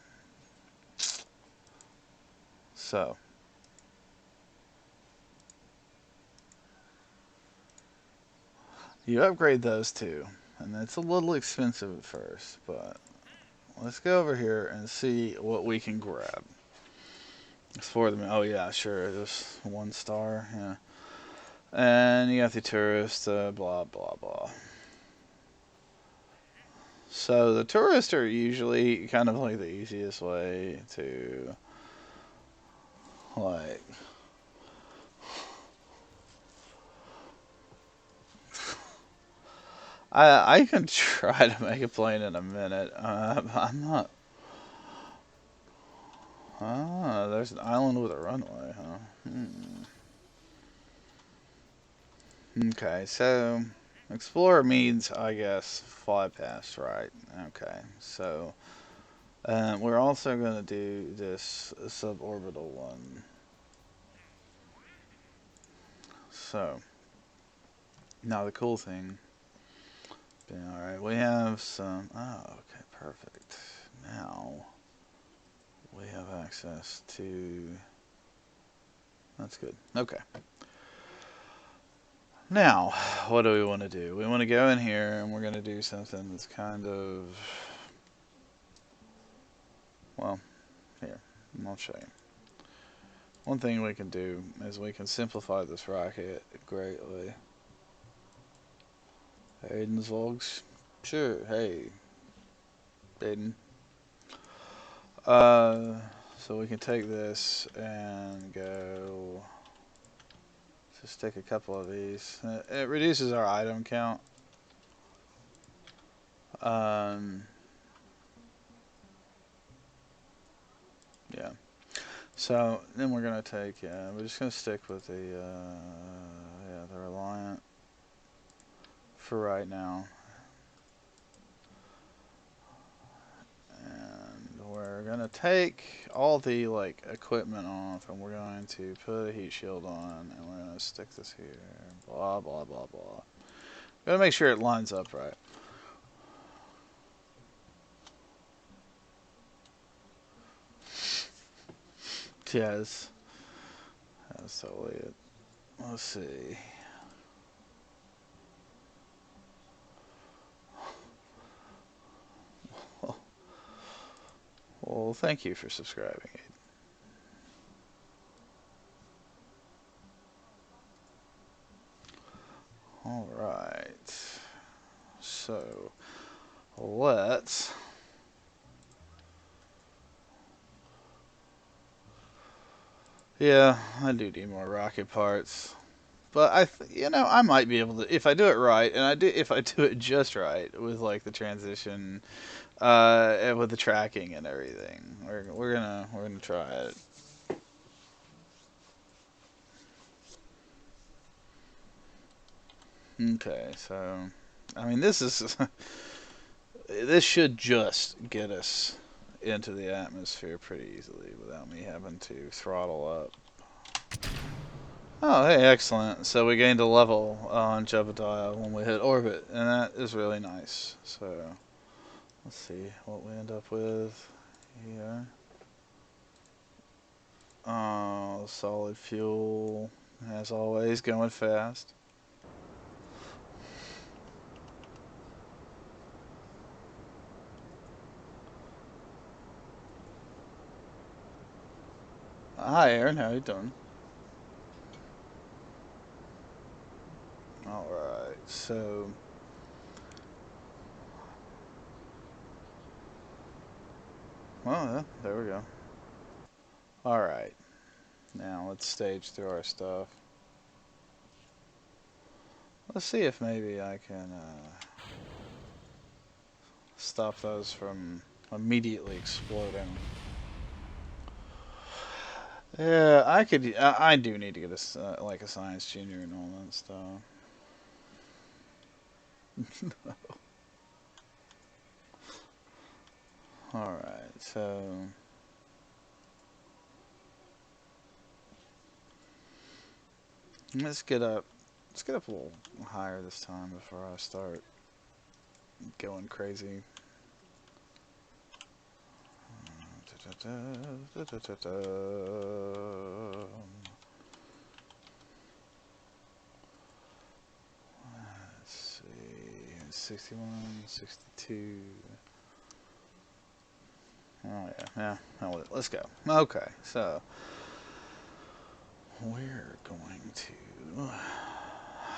A: So, you upgrade those two, and it's a little expensive at first, but let's go over here and see what we can grab. Explore them. Oh yeah, sure. Just 1 star. Yeah. And you got the tourist. Blah blah blah. So the tourists are usually kind of like the easiest way to like. I can try to make a plane in a minute. I'm not. Ah, there's an island with a runway, huh? Okay, so explorer means, I guess, fly past, right? Okay, so we're also going to do this suborbital one. So, now the cool thing. Yeah, alright, we have some. Oh, okay, perfect. Now we have access to. That's good. Okay. Now, what do we want to do? We want to go in here and we're going to do something that's kind of. Well, here, I'll show you. One thing we can do is we can simplify this rocket greatly. Aiden's vlogs? Sure, hey, Aiden. So we can take this and go. Just take a couple of these. It reduces our item count. Um, yeah. So then we're gonna take. We're just gonna stick with the. Yeah, the Reliant for right now. And we're gonna take all the like equipment off, and we're going to put a heat shield on, and we're gonna stick this here. Blah blah blah blah. Gotta make sure it lines up right. Yes, that's totally it. Let's see. Well, thank you for subscribing. All right. So let's. Yeah, I do need more rocket parts. But I might be able to if I do it right, and if I do it just right with like the transition, and with the tracking and everything. We're gonna try it. Okay, so I mean this should just get us into the atmosphere pretty easily without me having to throttle up. Oh, hey, excellent. So we gained a level on Jebediah when we hit orbit, and that is really nice. So let's see what we end up with here. Oh, solid fuel, as always, going fast. Hi, Aaron. How you doing? All right. So, well, yeah, there we go. All right. Now let's stage through our stuff. Let's see if maybe I can stop those from immediately exploding. Yeah, I could. I do need to get like a science junior and all that stuff. All right, so let's get up. Let's get up a little higher this time before I start going crazy. Let's see, 61, 62. Oh yeah, let's go. Okay, so we're going to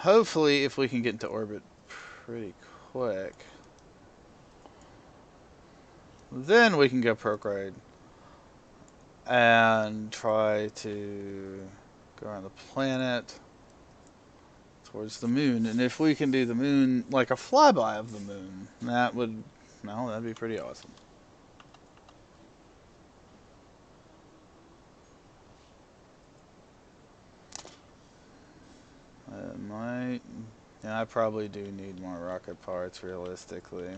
A: hopefully, if we can get into orbit pretty quick, then we can go prograde and try to go around the planet towards the moon. And if we can do the moon, like a flyby of the moon, that would, well, that'd be pretty awesome. Might, yeah, I probably do need more rocket parts, realistically.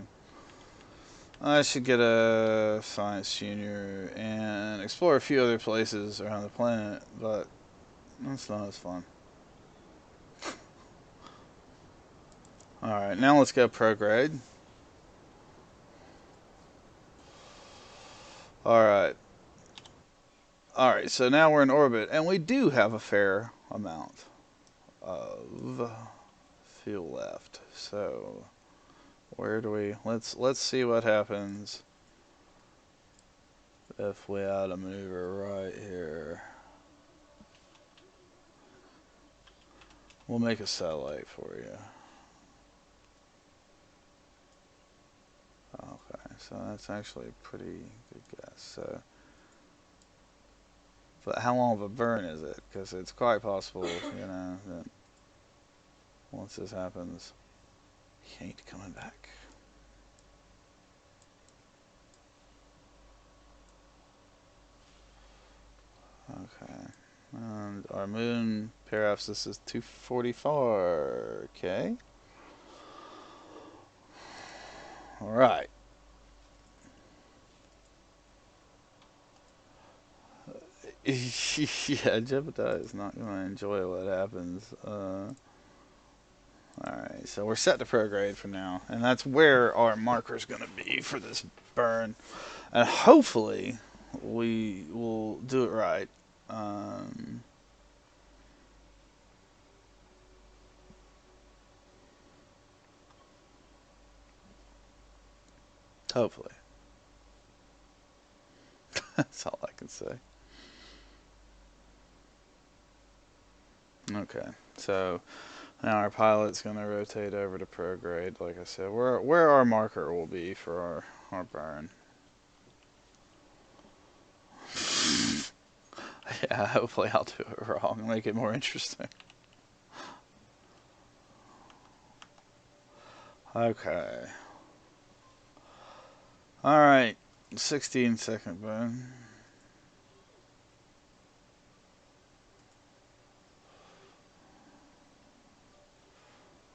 A: I should get a science junior and explore a few other places around the planet, but that's not as fun. Alright, now let's go prograde. Alright. Alright, so now we're in orbit, and we do have a fair amount of fuel left. So, where do we... Let's see what happens if we add a maneuver right here. We'll make a satellite for you. Okay, so that's actually a pretty good guess. So, but how long of a burn is it? Because it's quite possible, you know, that once this happens, he ain't coming back. Okay. And our moon periapsis is 244. Okay. Alright. Yeah, Jebediah is not going to enjoy what happens. Alright, so we're set to prograde for now. And that's where our marker is going to be for this burn. And hopefully, we will do it right. Hopefully. That's all I can say. Okay, so now our pilot's going to rotate over to prograde, like I said, where our marker will be for our burn. Yeah, hopefully I'll do it wrong, make it more interesting. Okay. Alright, 16-second burn.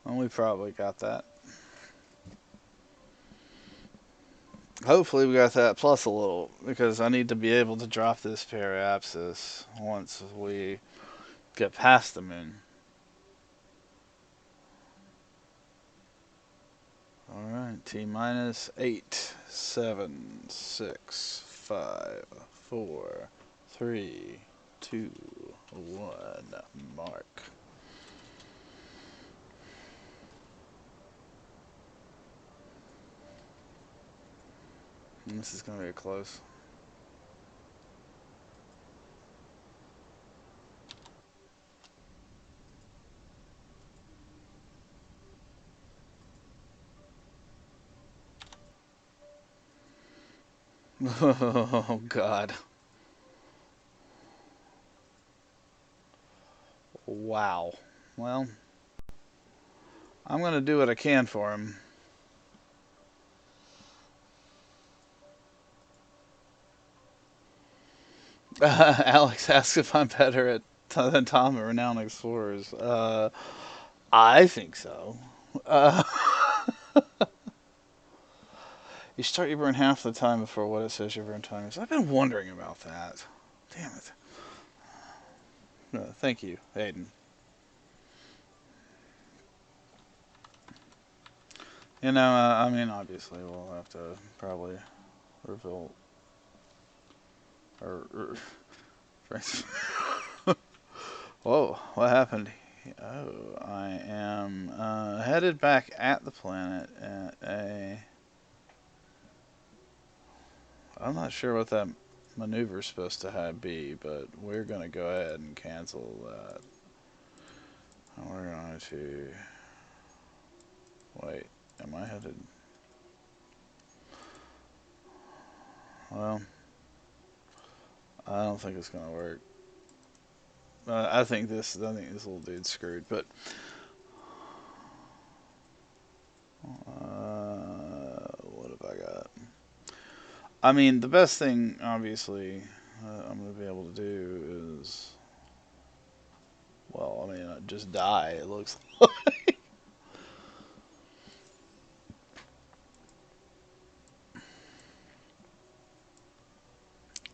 A: Well, we probably got that. Hopefully we got that plus a little, because I need to be able to drop this periapsis once we get past the moon. Alright, T minus 8, 7, 6, 5, 4, 3, 2, 1, mark. And this is going to be close. Oh, God. Wow. Well, I'm going to do what I can for him. Alex asks if I'm better than Tom at Renowned Explorers. I think so. Uh, you start your burn half the time before what it says your burn time is. I've been wondering about that. Damn it. Thank you, Aiden. You know, I mean, obviously we'll have to probably reveal Or whoa, what happened? Oh, I am headed back at the planet at a. I'm not sure what that maneuver is supposed to be, but we're going to go ahead and cancel that. And we're going to. Wait, am I headed? Well, I don't think it's going to work. I think this little dude's screwed, but. What have I got? I mean, the best thing, obviously, I'm going to be able to do is, well, I mean, just die. It looks.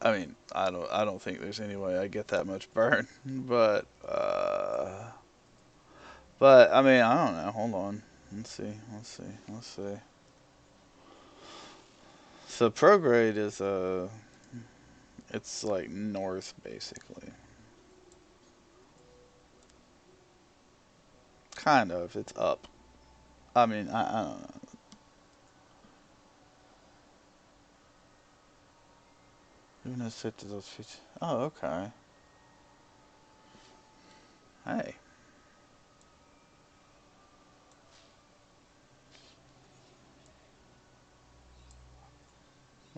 A: I mean, I don't think there's any way I get that much burn, but I mean, I don't know. Hold on. Let's see. So prograde is it's like north basically. Kind of. It's up. I mean, I don't know. Who knows set to those features? Oh, okay. Hey.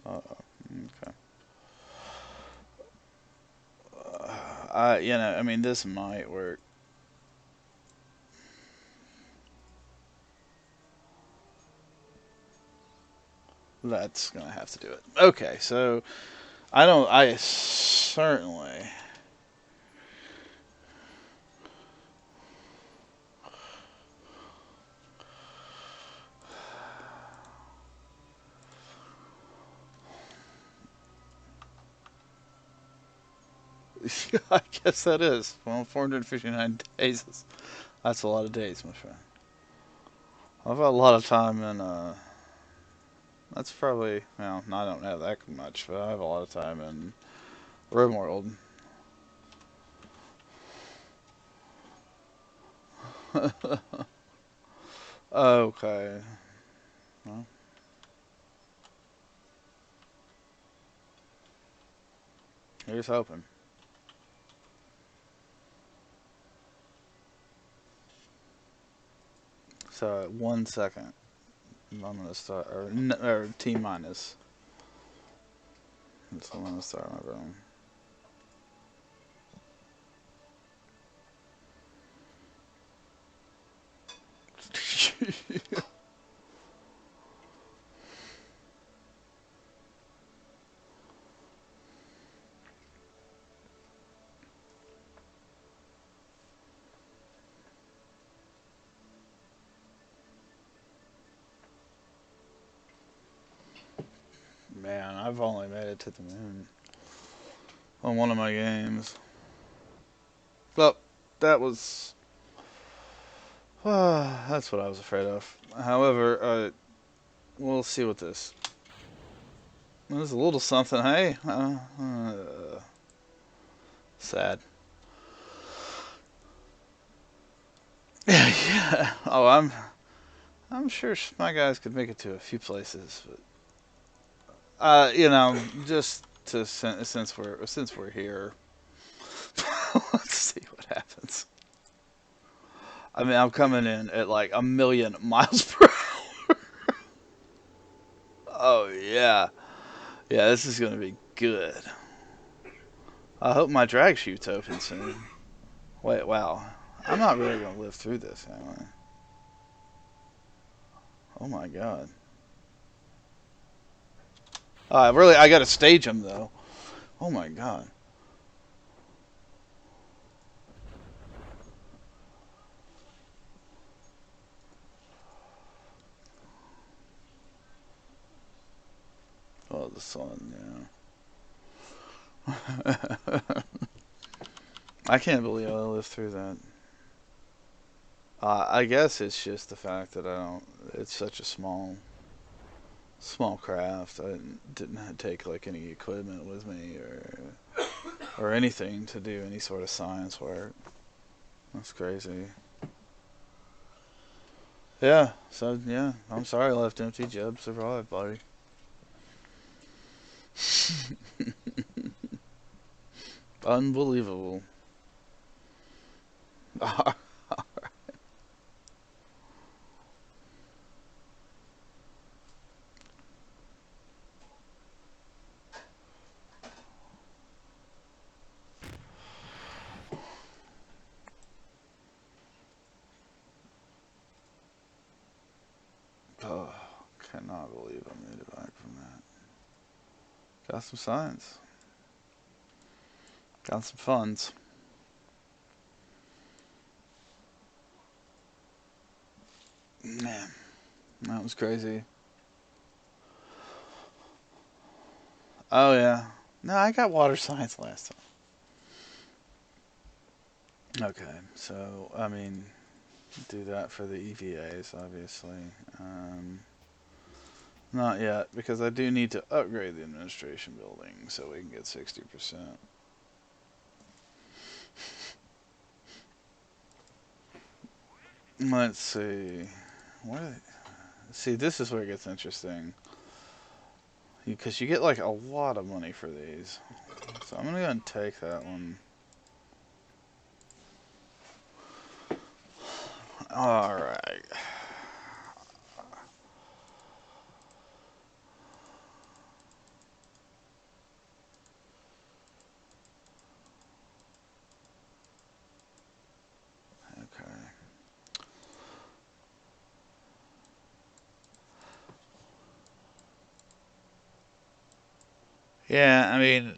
A: Okay. I mean, this might work. That's gonna have to do it. Okay, so I don't. I certainly. I guess that is. Well, 459 days. That's a lot of days, my friend. I've had a lot of time in. That's probably. Well, I don't have that much, but I have a lot of time in RimWorld. Okay. Well, here's hoping. So, 1 second. I'm gonna start. Or T minus. So I'm gonna start my room. Man, I've only made it to the moon on one of my games. Well, that was. That's what I was afraid of. However, we'll see what this. There's a little something. Hey, sad. Yeah. Oh, I'm sure my guys could make it to a few places, but just to since we're here, let's see what happens. I mean, I'm coming in at like a million miles per hour. Oh yeah, yeah. This is gonna be good. I hope my drag chute's open soon. Wait, wow. I'm not really gonna live through this, am I? Oh my god. I gotta stage him though. Oh my god. Oh, the sun, yeah. I can't believe I lived through that. I guess it's just the fact that I don't. It's such a small craft. I didn't take like any equipment with me or anything to do any sort of science work. That's crazy. Yeah. So yeah, I'm sorry I left empty. Jeb survived, buddy. Unbelievable. Oh, cannot believe I made it back from that. Got some science. Got some funds. Man, that was crazy. Oh yeah. No, I got water science last time. Okay, so I mean, do that for the EVAs, obviously. Um, Not yet, because I do need to upgrade the administration building so we can get 60%. Let's see. What? See, this is where it gets interesting. Because you get like a lot of money for these. So I'm going to go and take that one. Alright. Okay. Yeah, I mean,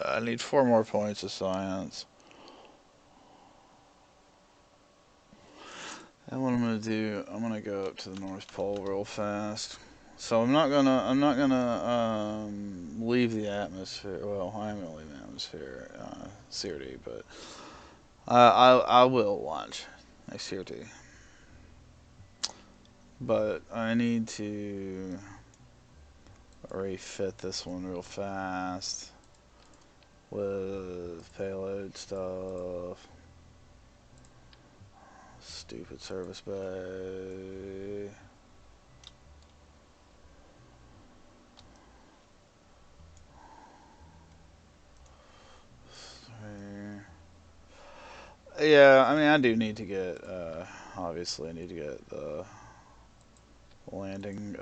A: I need 4 more points of science. And what I'm gonna do, I'm gonna go up to the North Pole real fast. So I'm not gonna leave the atmosphere. Well, I am gonna leave the atmosphere, CRD, but I will launch a CRD. But I need to refit this one real fast with payload stuff. Stupid service bay. Yeah, I mean, I do need to get, obviously, I need to get the landing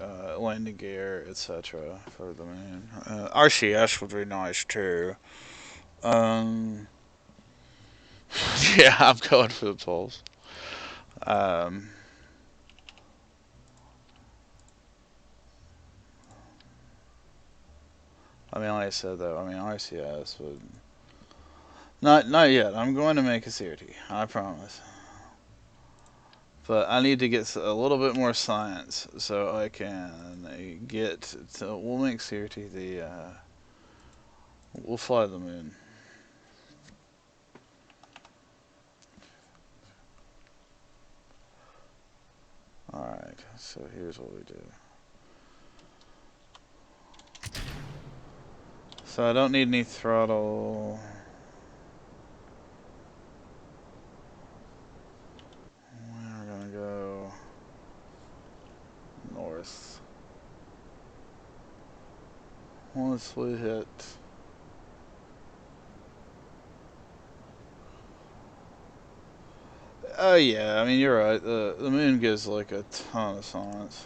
A: gear, etc. for the moon. RCS would be nice too. Um, yeah, I'm going for the poles. Um, I mean, like I said though, I mean RCS would not yet. I'm going to make a CRT, I promise. But I need to get a little bit more science so I can get to. We'll make CRT the. We'll fly the moon. Alright, so here's what we do. So I don't need any throttle. We're gonna go north. Once we hit. Oh yeah, I mean you're right. The moon gives like a ton of science.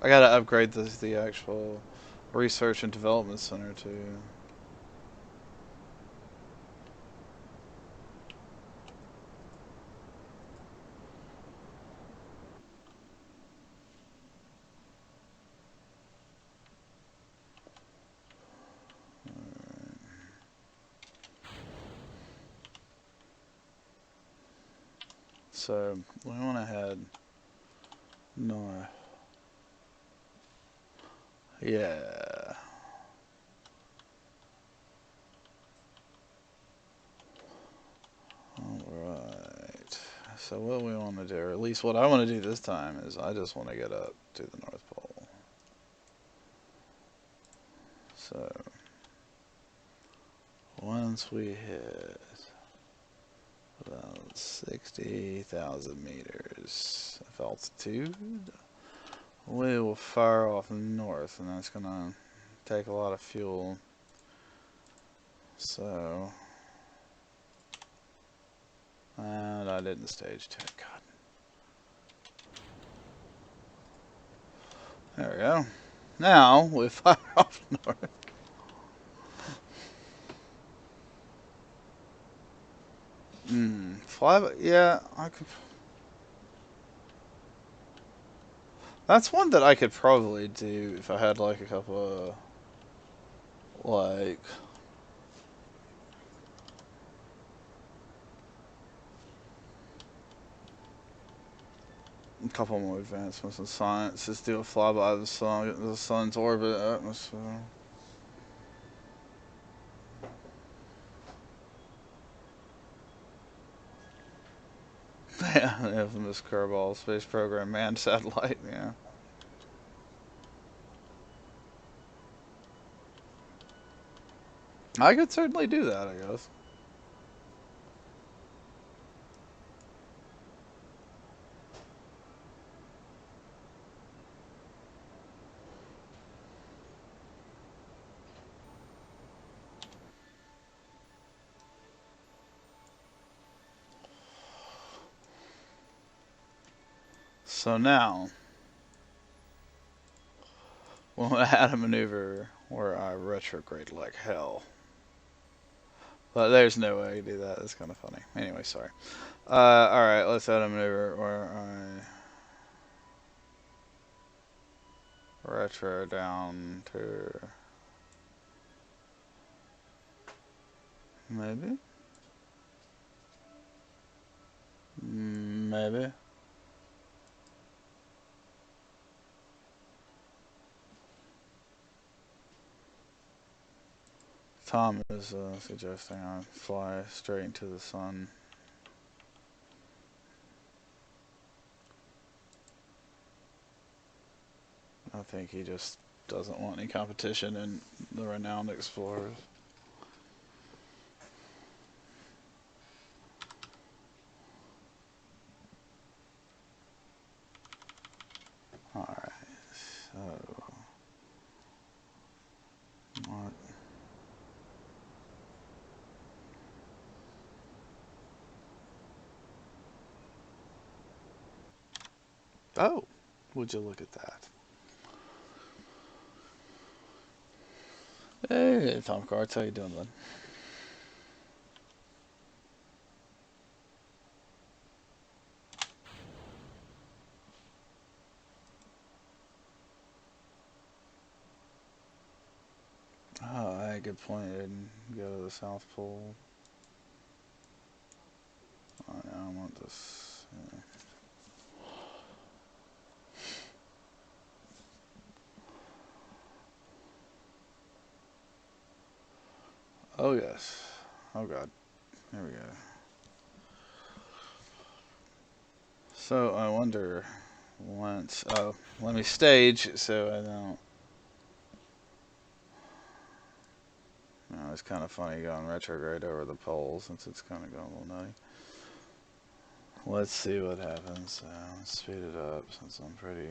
A: I gotta upgrade the actual research and development center too. So we want to head north. Yeah. Alright. So what we want to do, or at least what I want to do this time, is I just want to get up to the North Pole. So once we hit about 60,000 meters of altitude, we will fire off north, and that's going to take a lot of fuel. So, and I didn't stage to it. God. There we go. Now we fire off north. Yeah, I could. That's one that I could probably do if I had like a couple of like a couple more advancements in science. Just do a flyby of the sun, get the sun's orbit atmosphere. Yeah, the infamous Kerbal space program manned satellite. Yeah. I could certainly do that, I guess. So now, we'll add a maneuver where I retrograde like hell. But there's no way to do that. That's kind of funny. Anyway, sorry. Alright, let's add a maneuver where I retro down to maybe? Maybe. Tom is suggesting I fly straight into the sun. I think he just doesn't want any competition in the renowned explorers. Alright, so what? Oh, would you look at that? Hey, Tom Carts, how you doing, bud? Oh, hey, good point. I didn't go to the South Pole. Oh, now I want this. Yeah. Oh, yes. Oh, God. There we go. So, I wonder once. Oh, let me stage so I don't. No, it's kind of funny going retrograde over the pole since it's kind of going a little nutty. Let's see what happens. Let's speed it up since I'm pretty.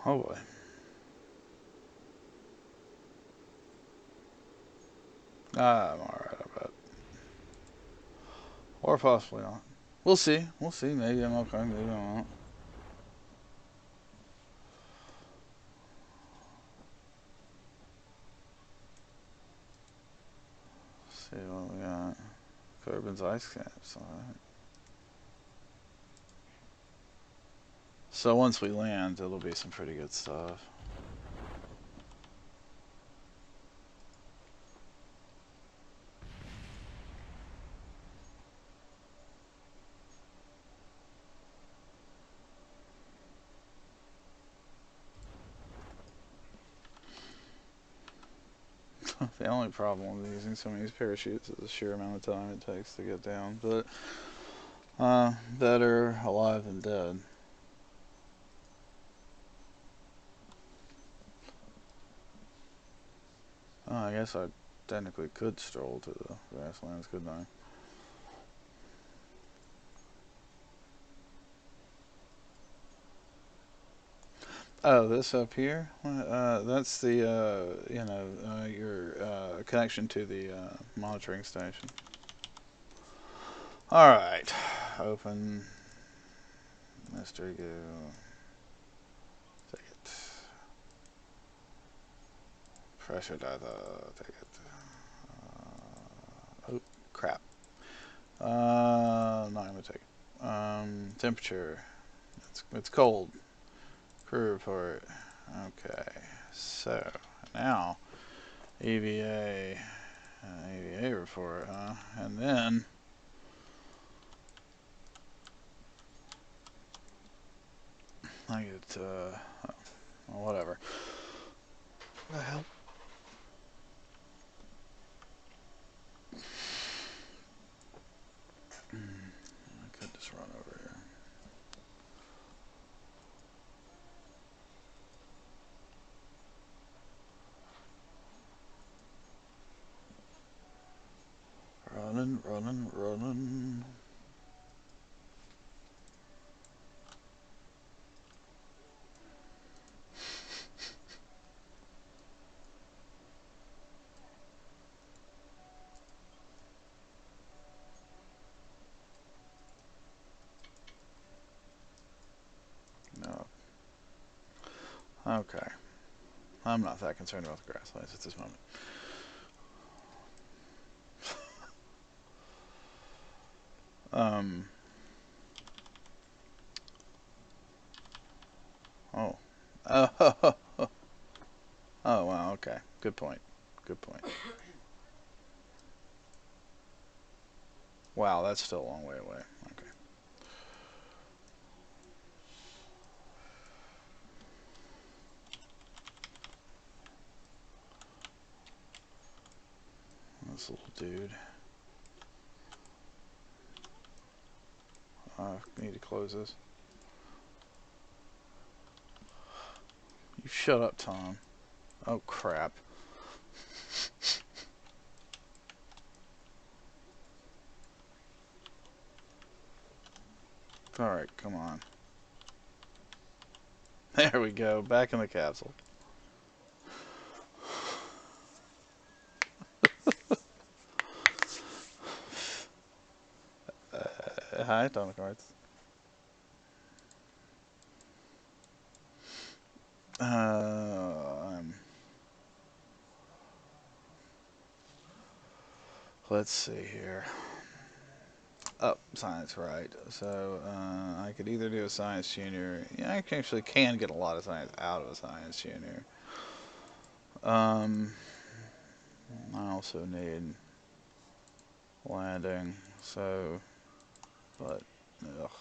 A: Oh boy. I'm alright, I bet. Or possibly not. We'll see. We'll see. Maybe I'm okay. Maybe I'm not. Let's see what we got. Kerbin's ice caps. Alright. So once we land, it'll be some pretty good stuff. The only problem with using some of these parachutes is the sheer amount of time it takes to get down. But better alive than dead. Oh, I guess I technically could stroll to the grasslands, couldn't I? Oh, this up here? That's the, your connection to the monitoring station. Alright. Open. Mystery Goo. Take it. Pressure data. Take it. Oh, crap. No, I'm gonna take it. Temperature. It's cold. Crew report. Okay. So, now, EVA. EVA report, huh? And then, I get, well, whatever. What the hell? I could just run over here. Running, running, running. No. Okay. I'm not that concerned about the grasslands at this moment. Um. Oh. Oh. Oh, wow, okay. Good point. Good point. Wow, that's still a long way away. Okay. This little dude. I need to close this. You shut up, Tom. Oh, crap. Alright, come on. There we go. Back in the capsule. Hi, Atomic Arts. Let's see here. Oh, science, right. So, I could either do a science junior. Yeah, I actually can get a lot of science out of a science junior. I also need landing, so, but, ugh.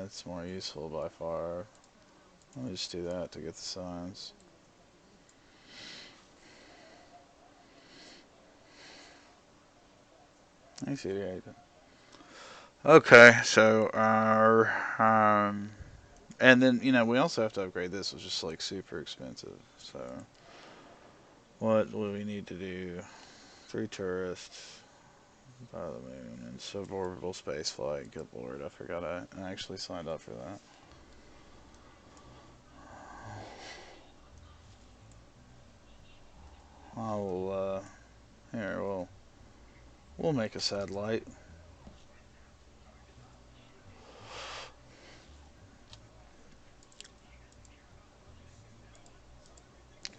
A: It's more useful by far. Let me just do that to get the science. I see the agent. Okay, so our and then we also have to upgrade this, which is just like super expensive. So what do we need to do? 3 tourists by the moon and suborbital space flight. Good lord, I forgot I actually signed up for that. I'll here we'll make a satellite.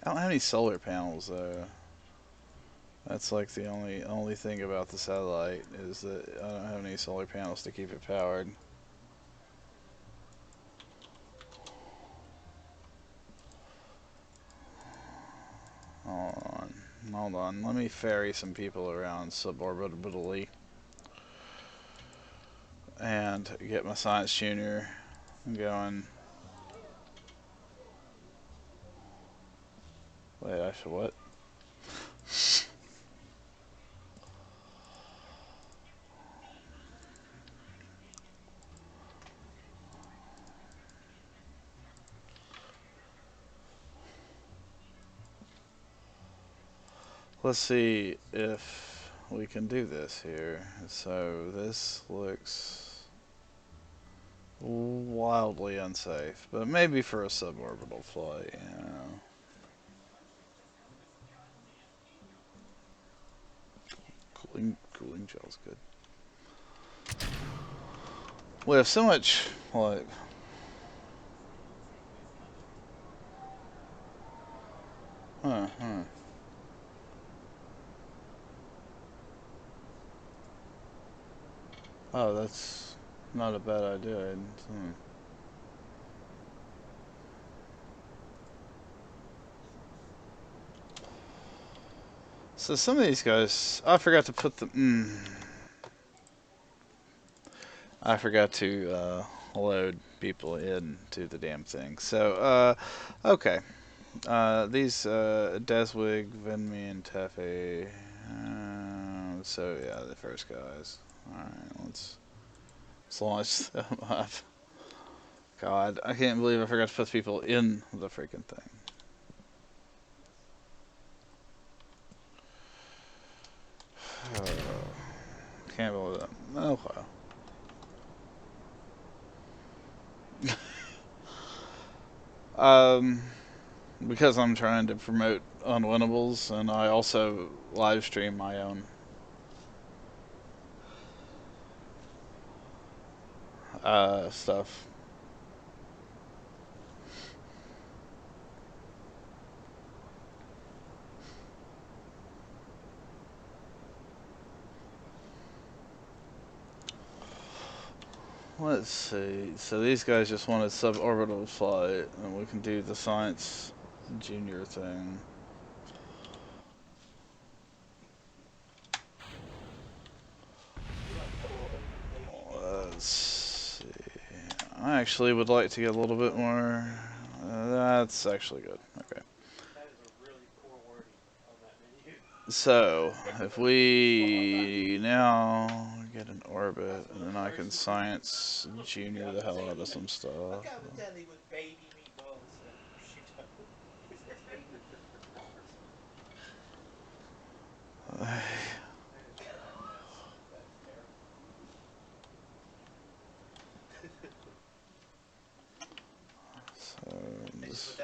A: I don't have any solar panels though. That's like the only thing about the satellite is that I don't have any solar panels to keep it powered. Hold on. Let me ferry some people around suborbitally and get my science junior going. Wait, I should what? Let's see if we can do this here. So this looks wildly unsafe, but maybe for a suborbital flight, you know. Cooling gel's good. We have so much, like, huh. Oh, that's not a bad idea. So some of these guys, I forgot to put them. I forgot to load people into the damn thing. So, okay. These Deswig, Venmi, and Tefe. So yeah, the first guys. All right, let's launch them up. God, I can't believe I forgot to put people in the freaking thing. Can't believe that. Okay. Um, because I'm trying to promote Unwinnables, and I also live stream my own stuff. Let's see. So these guys just wanted suborbital flight, and we can do the science junior thing. Let's see. I actually would like to get a little bit more. That's actually good. Okay. So, if we now get an orbit, and then I can science junior the hell out of some stuff. So, just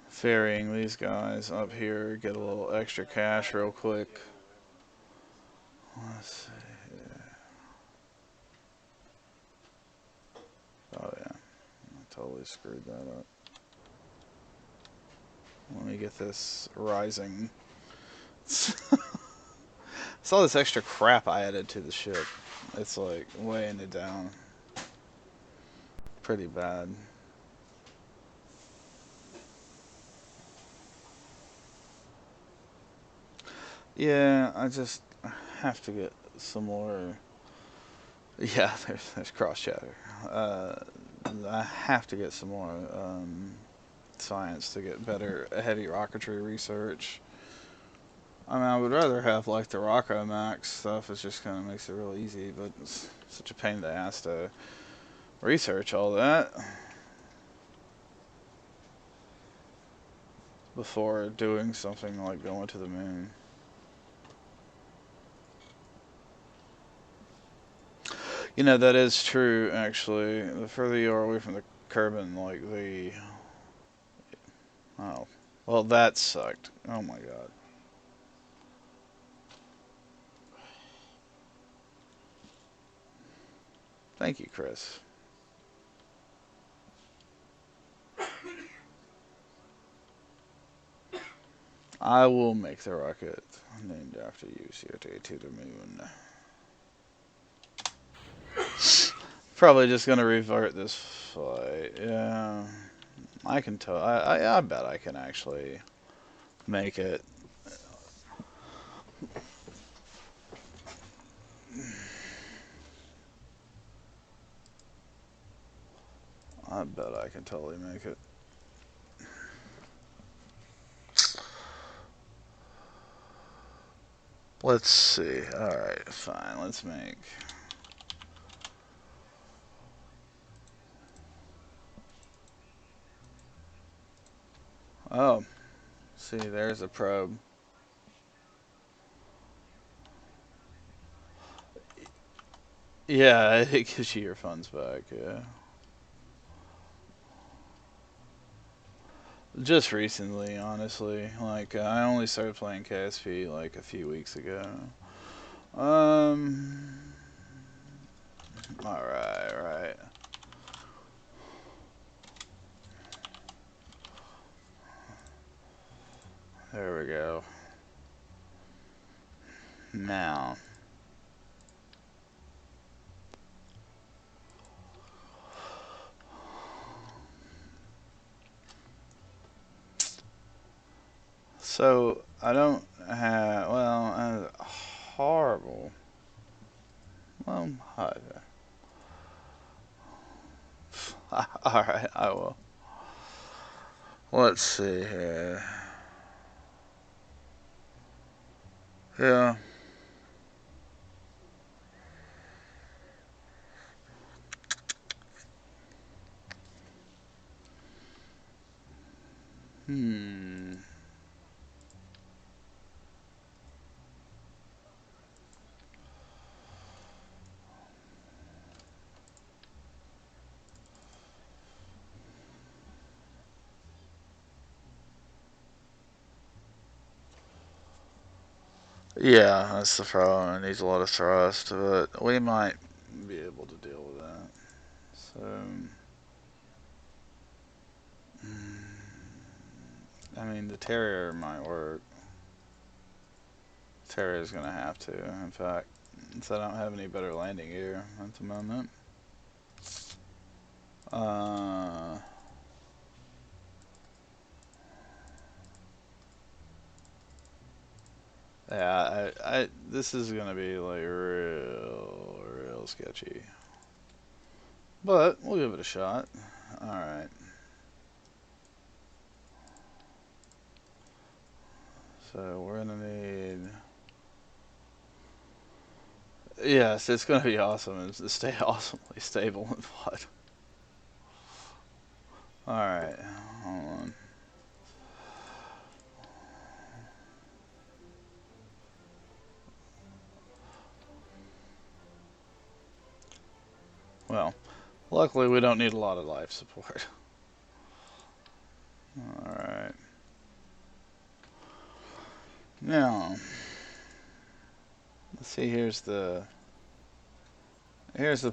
A: ferrying these guys up here, get a little extra cash real quick. Let's see. Oh yeah, I totally screwed that up. Let me get this rising. It's all this extra crap I added to the ship. It's like weighing it down pretty bad. Yeah, I just have to get some more. Yeah, there's cross chatter. I have to get some more science to get better heavy rocketry research. I mean, I would rather have like the Rocco Max stuff. It just kind of makes it real easy, but it's such a pain in the ass to research all that before doing something like going to the moon. You know, that is true, actually. The further you are away from the Kerbal, like the. Oh. Well, that sucked. Oh my god. Thank you, Chris. I will make the rocket named after you, CRT, to the moon. Probably just gonna revert this flight. Yeah. I can tell. I bet I can actually make it. I bet I can totally make it. Let's see. Alright, fine. Let's make... Oh, see, there's a probe. Yeah, it gives you your funds back, yeah. Just recently, honestly. Like, I only started playing KSP like a few weeks ago. Alright, right. There we go. Now. So, I don't have, well, horrible. Well, hi. Alright, I will. Let's see here. Yeah. Hmm. Yeah, that's the problem. It needs a lot of thrust, but we might be able to deal with that. So, I mean, the Terrier might work. Terrier's gonna have to, in fact, since I don't have any better landing gear at the moment. Uh, yeah, this is gonna be like real sketchy. But we'll give it a shot. Alright. So we're gonna need... Yes, it's gonna be awesome. It's to stay awesomely stable and fun. Alright, hold on. Well, luckily we don't need a lot of life support. Alright. Now, let's see, here's the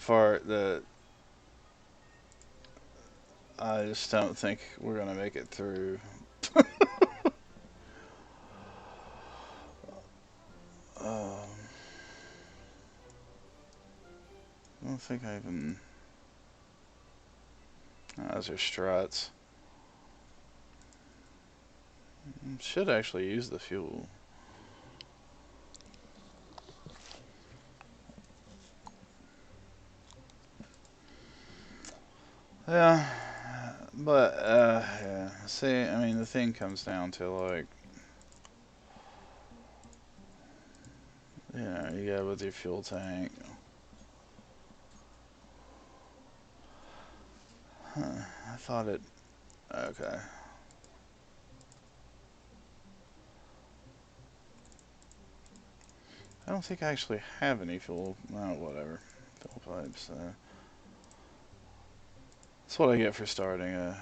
A: part that I just don't think we're gonna make it through. I don't think I even... those are struts. Should actually use the fuel. Yeah, but, yeah. See, I mean, the thing comes down to, like, you know, you go with your fuel tank. Huh, I thought it... Okay. I don't think I actually have any fuel... Oh, whatever. Fuel pipes, that's what I get for starting a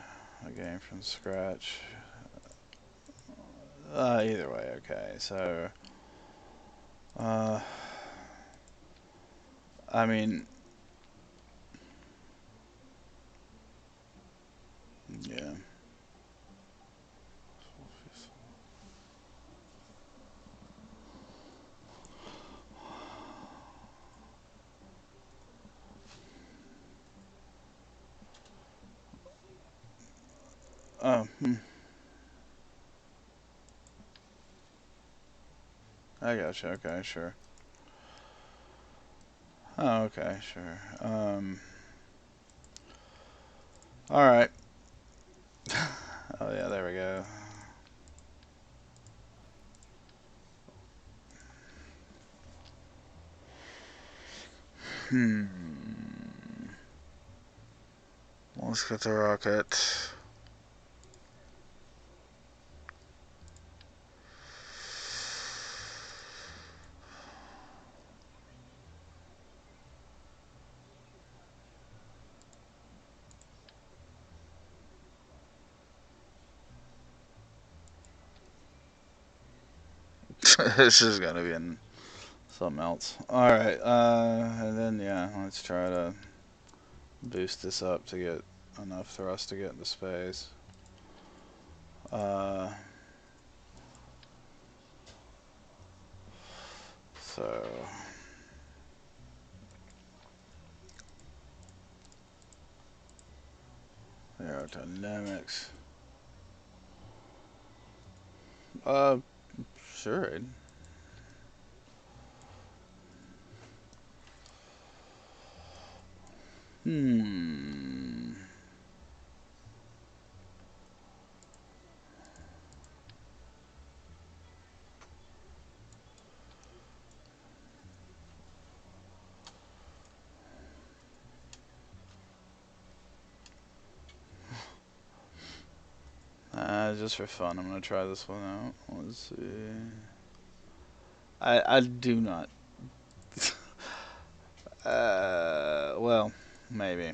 A: game from scratch. Either way, okay. So, uh, I mean, yeah. Oh, I gotcha. Okay, sure. Oh, okay, sure. All right. Oh yeah, there we go. Hmm. Let's get the rocket. This is gonna be something else. Alright, and then, yeah, let's try to boost this up to get enough thrust to get into space. So aerodynamics. Sure. Hmm. Just for fun, I'm gonna try this one out. Let's see. I do not. Well, maybe.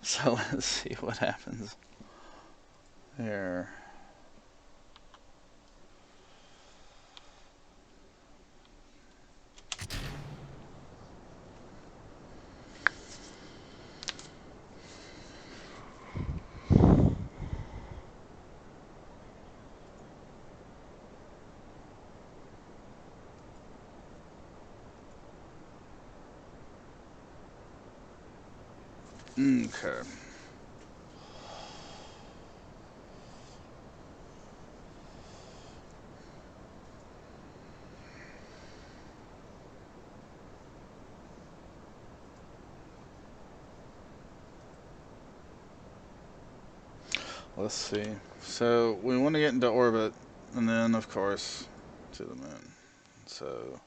A: So let's see what happens here. Okay. Let's see. So we want to get into orbit, and then, of course, to the moon. So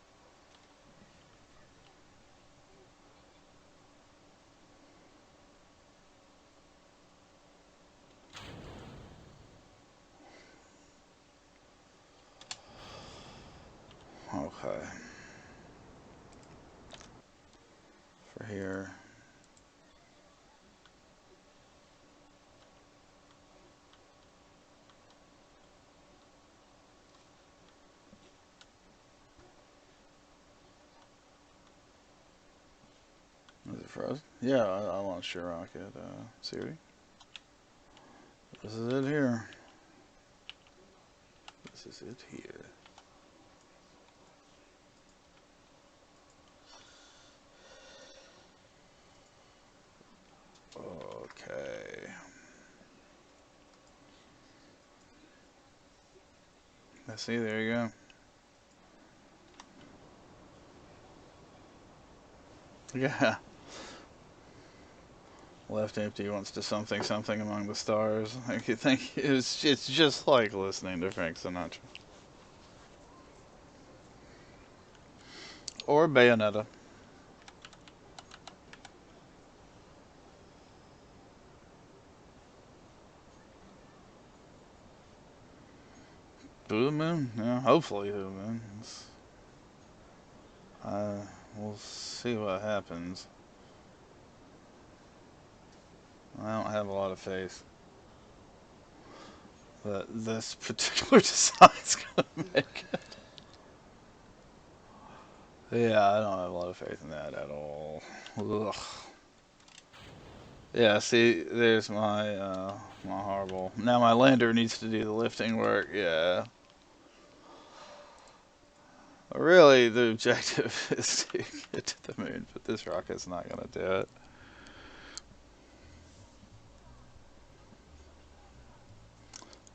A: okay. For here. Is it frozen? Yeah, I launched your rocket, Siri. This is it here. This is it here. Okay. Let's see, there you go. Yeah. Left empty wants to something something among the stars. I think it's just like listening to Frank Sinatra. Or Bayonetta. To the moon? Yeah, hopefully to the moon. We'll see what happens. I don't have a lot of faith that this particular design's gonna make it. Yeah, I don't have a lot of faith in that at all. Ugh. Yeah, see, there's my horrible. Now my lander needs to do the lifting work. Yeah. Really, the objective is to get to the moon, but this rocket's not gonna do it.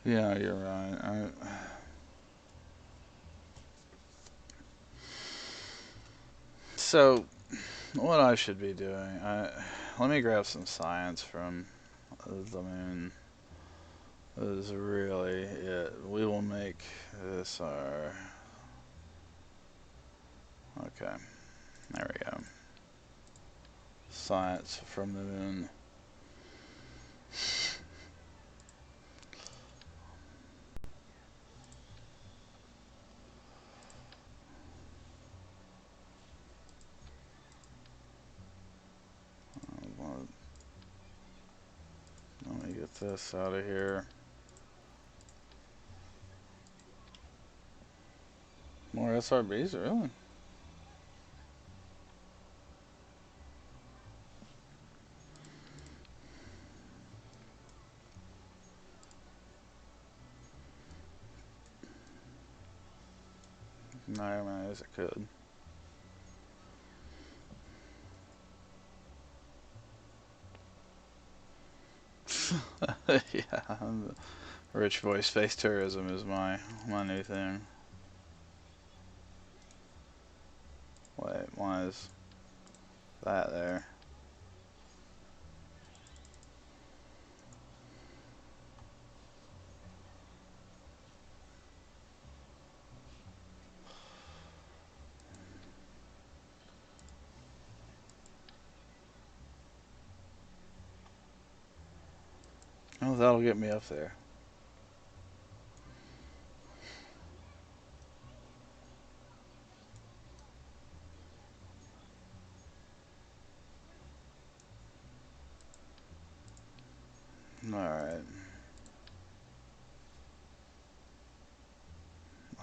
A: Yeah, you're right. So, what I should be doing? Let me grab some science from the moon. is really it. We will make this our... Okay, there we go. Science from the moon. Let me get this out of here. More SRBs, really? No, I mean, I guess I could. Yeah, rich voice face tourism is my new thing. Wait, why is that there? Oh, that'll get me up there. Alright.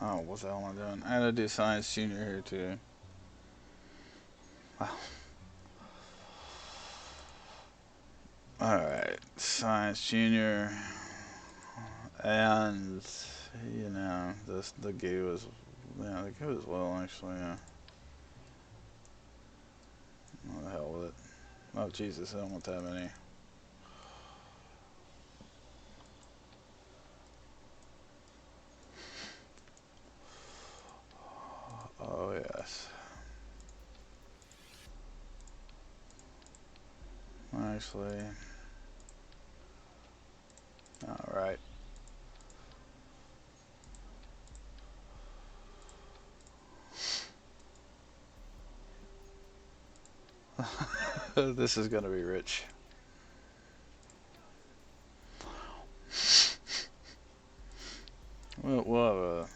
A: Oh, what the hell am I doing? I gotta do Science Junior here too. Wow. Alright, Science Junior. And, you know, the goo is, yeah, the goo as well, actually, yeah. What the hell with it? Oh, Jesus, I don't want that many. Oh, yes. Actually, alright. This is gonna be rich. We'll have a...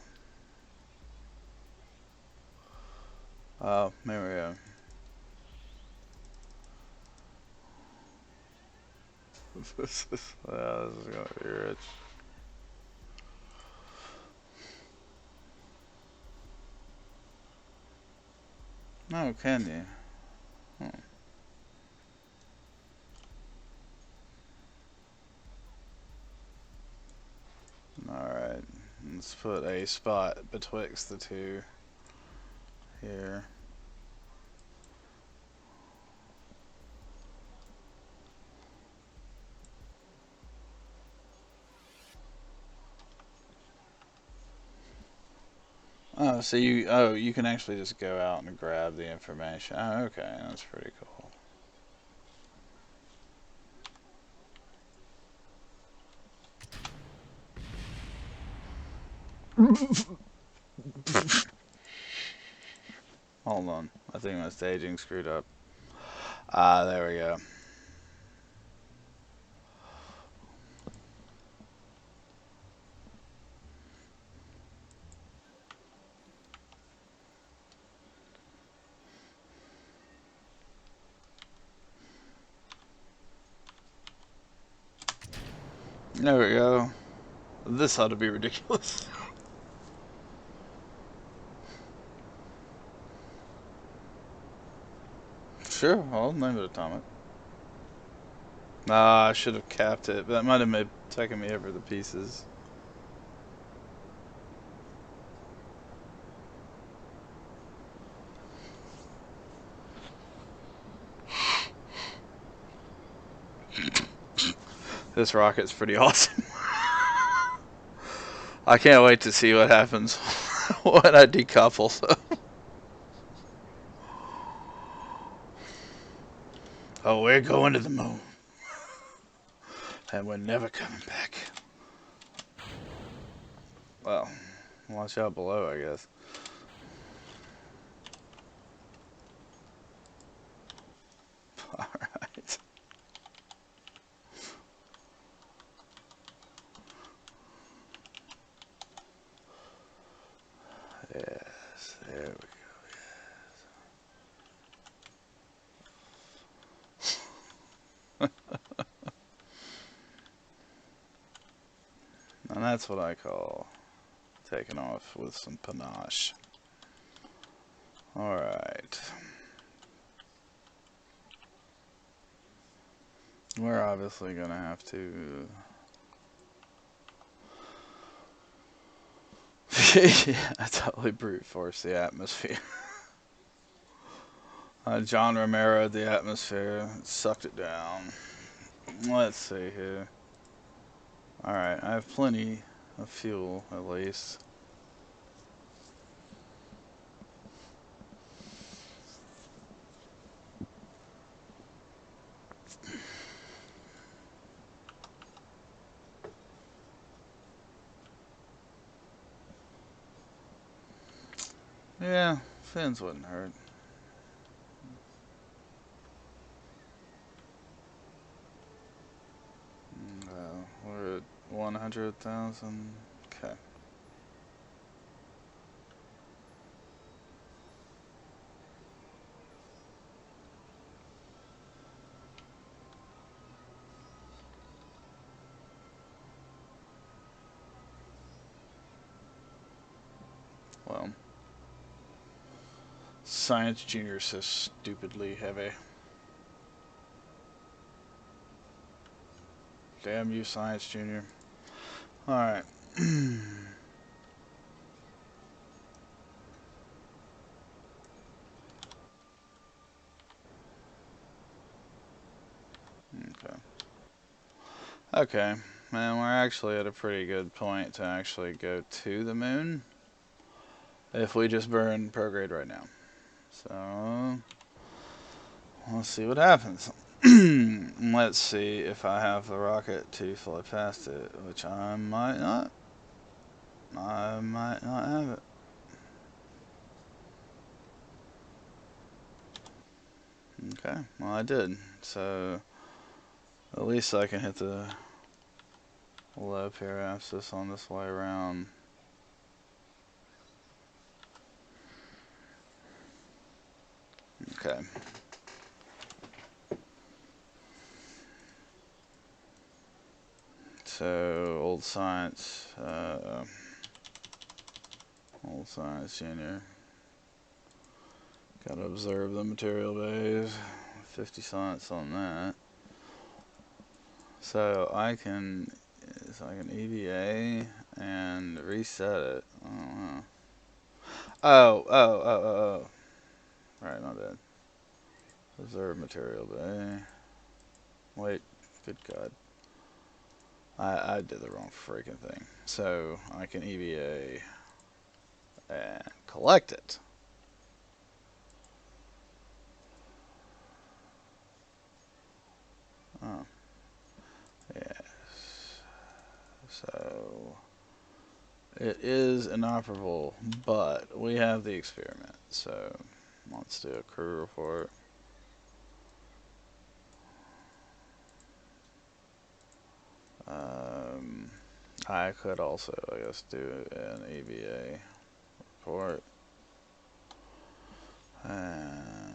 A: Oh, there we go. This is gonna be rich. No, can you? Alright, let's put a spot betwixt the two here. Oh, so you can actually just go out and grab the information. Oh, okay, that's pretty cool. Hold on, I think my staging screwed up. Ah, there we go. There we go. This ought to be ridiculous. Sure, I'll name it Atomic. Ah, I should have capped it, but that might have taken me over the pieces. This rocket's pretty awesome. I can't wait to see what happens when I decouple. So. Oh, we're going to the moon. And we're never coming back. Well, watch out below, I guess. Alright. Yes, there we go. And that's what I call taking off with some panache. Alright. We're obviously gonna have to... yeah, totally brute force the atmosphere. John Romero, the atmosphere, sucked it down. Let's see here. Alright, I have plenty of fuel, at least. Yeah, fins wouldn't hurt. We're at 100,000. Okay. Well, Science Junior is so stupidly heavy. Damn you, Science Junior. Alright. Okay. Okay. Man, we're actually at a pretty good point to actually go to the moon. If we just burn prograde right now. So, let's see what happens. Let's see if I have the rocket to fly past it, which I might not. I might not have it. Okay, well I did. So, at least I can hit the low periapsis on this way around. Okay. So, old science junior. Gotta observe the material bays. 50 science on that. So I can EVA and reset it. I don't know. Oh. Right, my bad. Observe material bay. Wait, good God. I did the wrong freaking thing. So I can EVA and collect it. Oh, yes. So it is inoperable, but we have the experiment. So let's do a crew report. I could also, I guess, do an EVA report. And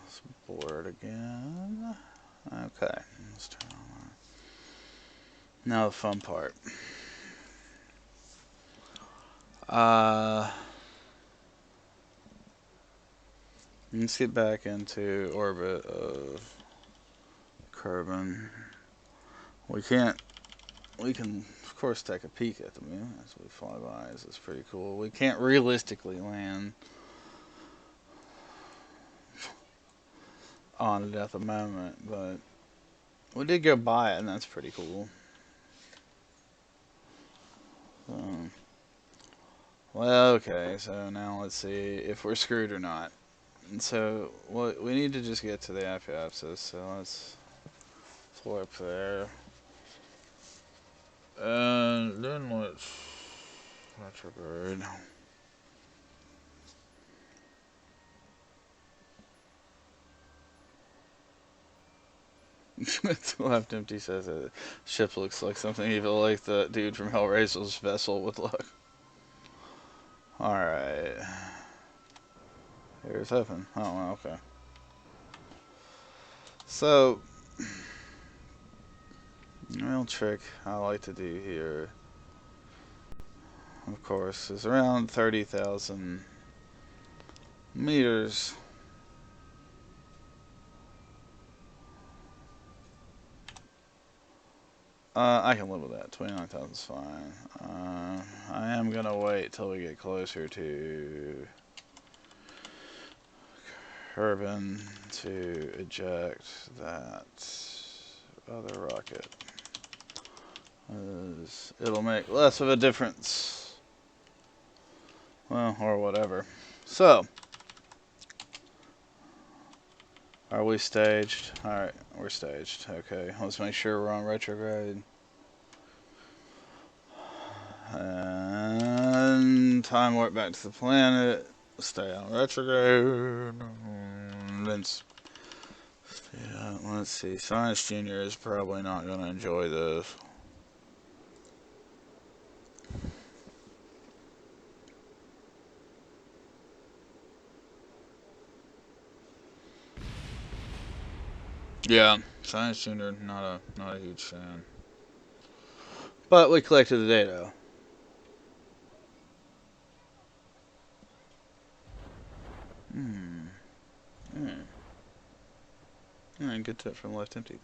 A: let's board again. Okay, let's turn on. Now the fun part. Let's get back into orbit of Kerbal. We can of course take a peek at the moon as we fly by. This is pretty cool. We can't realistically land on it at the moment, but we did go by it, and that's pretty cool. Well, okay, so now let's see if we're screwed or not. And so, we need to just get to the apoapsis, so let's flip there. And then let's retrograde. Left Empty says that ship looks like something evil, like the dude from Hellraiser's vessel would look. Alright. Here's heaven. Oh, okay. So, the real trick I like to do here, of course, is around 30,000 meters. I can live with that. 29,000 is fine. I am going to wait till we get closer to Kerbal to eject that other rocket. It'll make less of a difference. Well, or whatever. So, are we staged? Alright, we're staged. Okay, let's make sure we're on retrograde. And time warp back to the planet. Stay on retrograde. Yeah, let's see. Science Junior is probably not going to enjoy this. Yeah, Science Junior, not a huge fan. But we collected the data. Good tip from Left Empty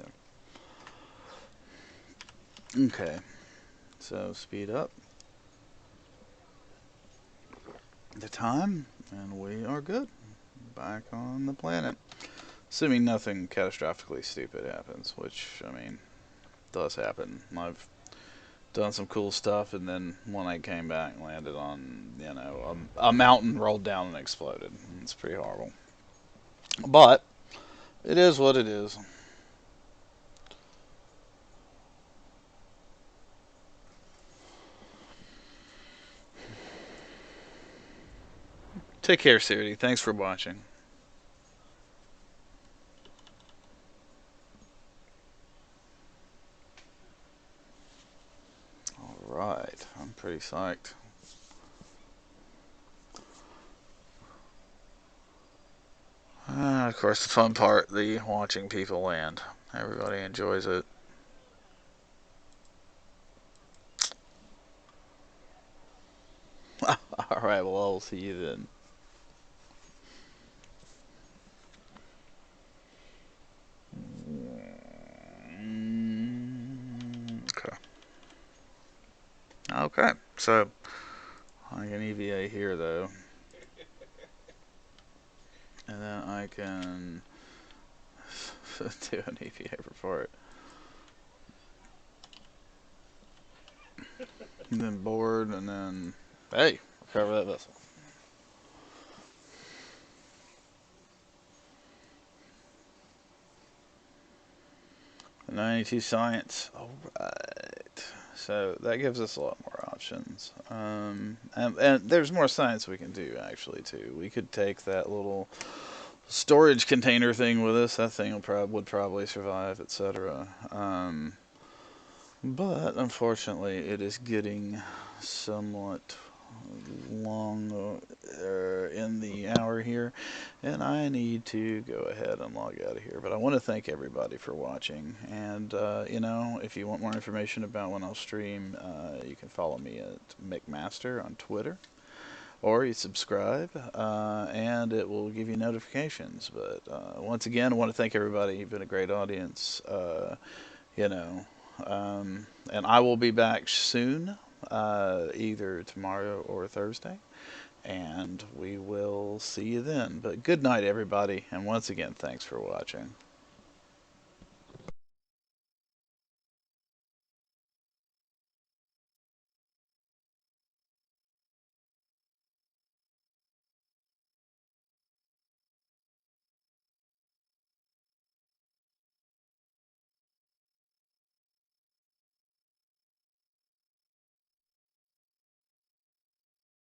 A: then. Okay, so speed up the time, and we are good. Back on the planet. Assuming nothing catastrophically stupid happens, which, I mean, does happen. I've done some cool stuff, and then when I came back, landed on, a mountain rolled down and exploded. It's pretty horrible. But, it is what it is. Take care, Siri. Thanks for watching. Alright, I'm pretty psyched. Of course, the fun part, the watching people land. Everybody enjoys it. Alright, well, I'll see you then. Okay. Okay, so I can EVA here though. And then I can do an EVA report. And then board, and then, hey, recover that vessel. 92 science. Alright. So that gives us a lot more options. And there's more science we can do, actually, too. We could take that little storage container thing with us. That thing would probably survive, etc. But, unfortunately, it is getting somewhat long in the hour here, and I need to go ahead and log out of here. But I want to thank everybody for watching, and if you want more information about when I'll stream, you can follow me at McMaster on Twitter, or you subscribe, and it will give you notifications. But once again, I want to thank everybody. You've been a great audience. And I will be back soon, either tomorrow or Thursday, and we will see you then. But good night, everybody, and once again, thanks for watching.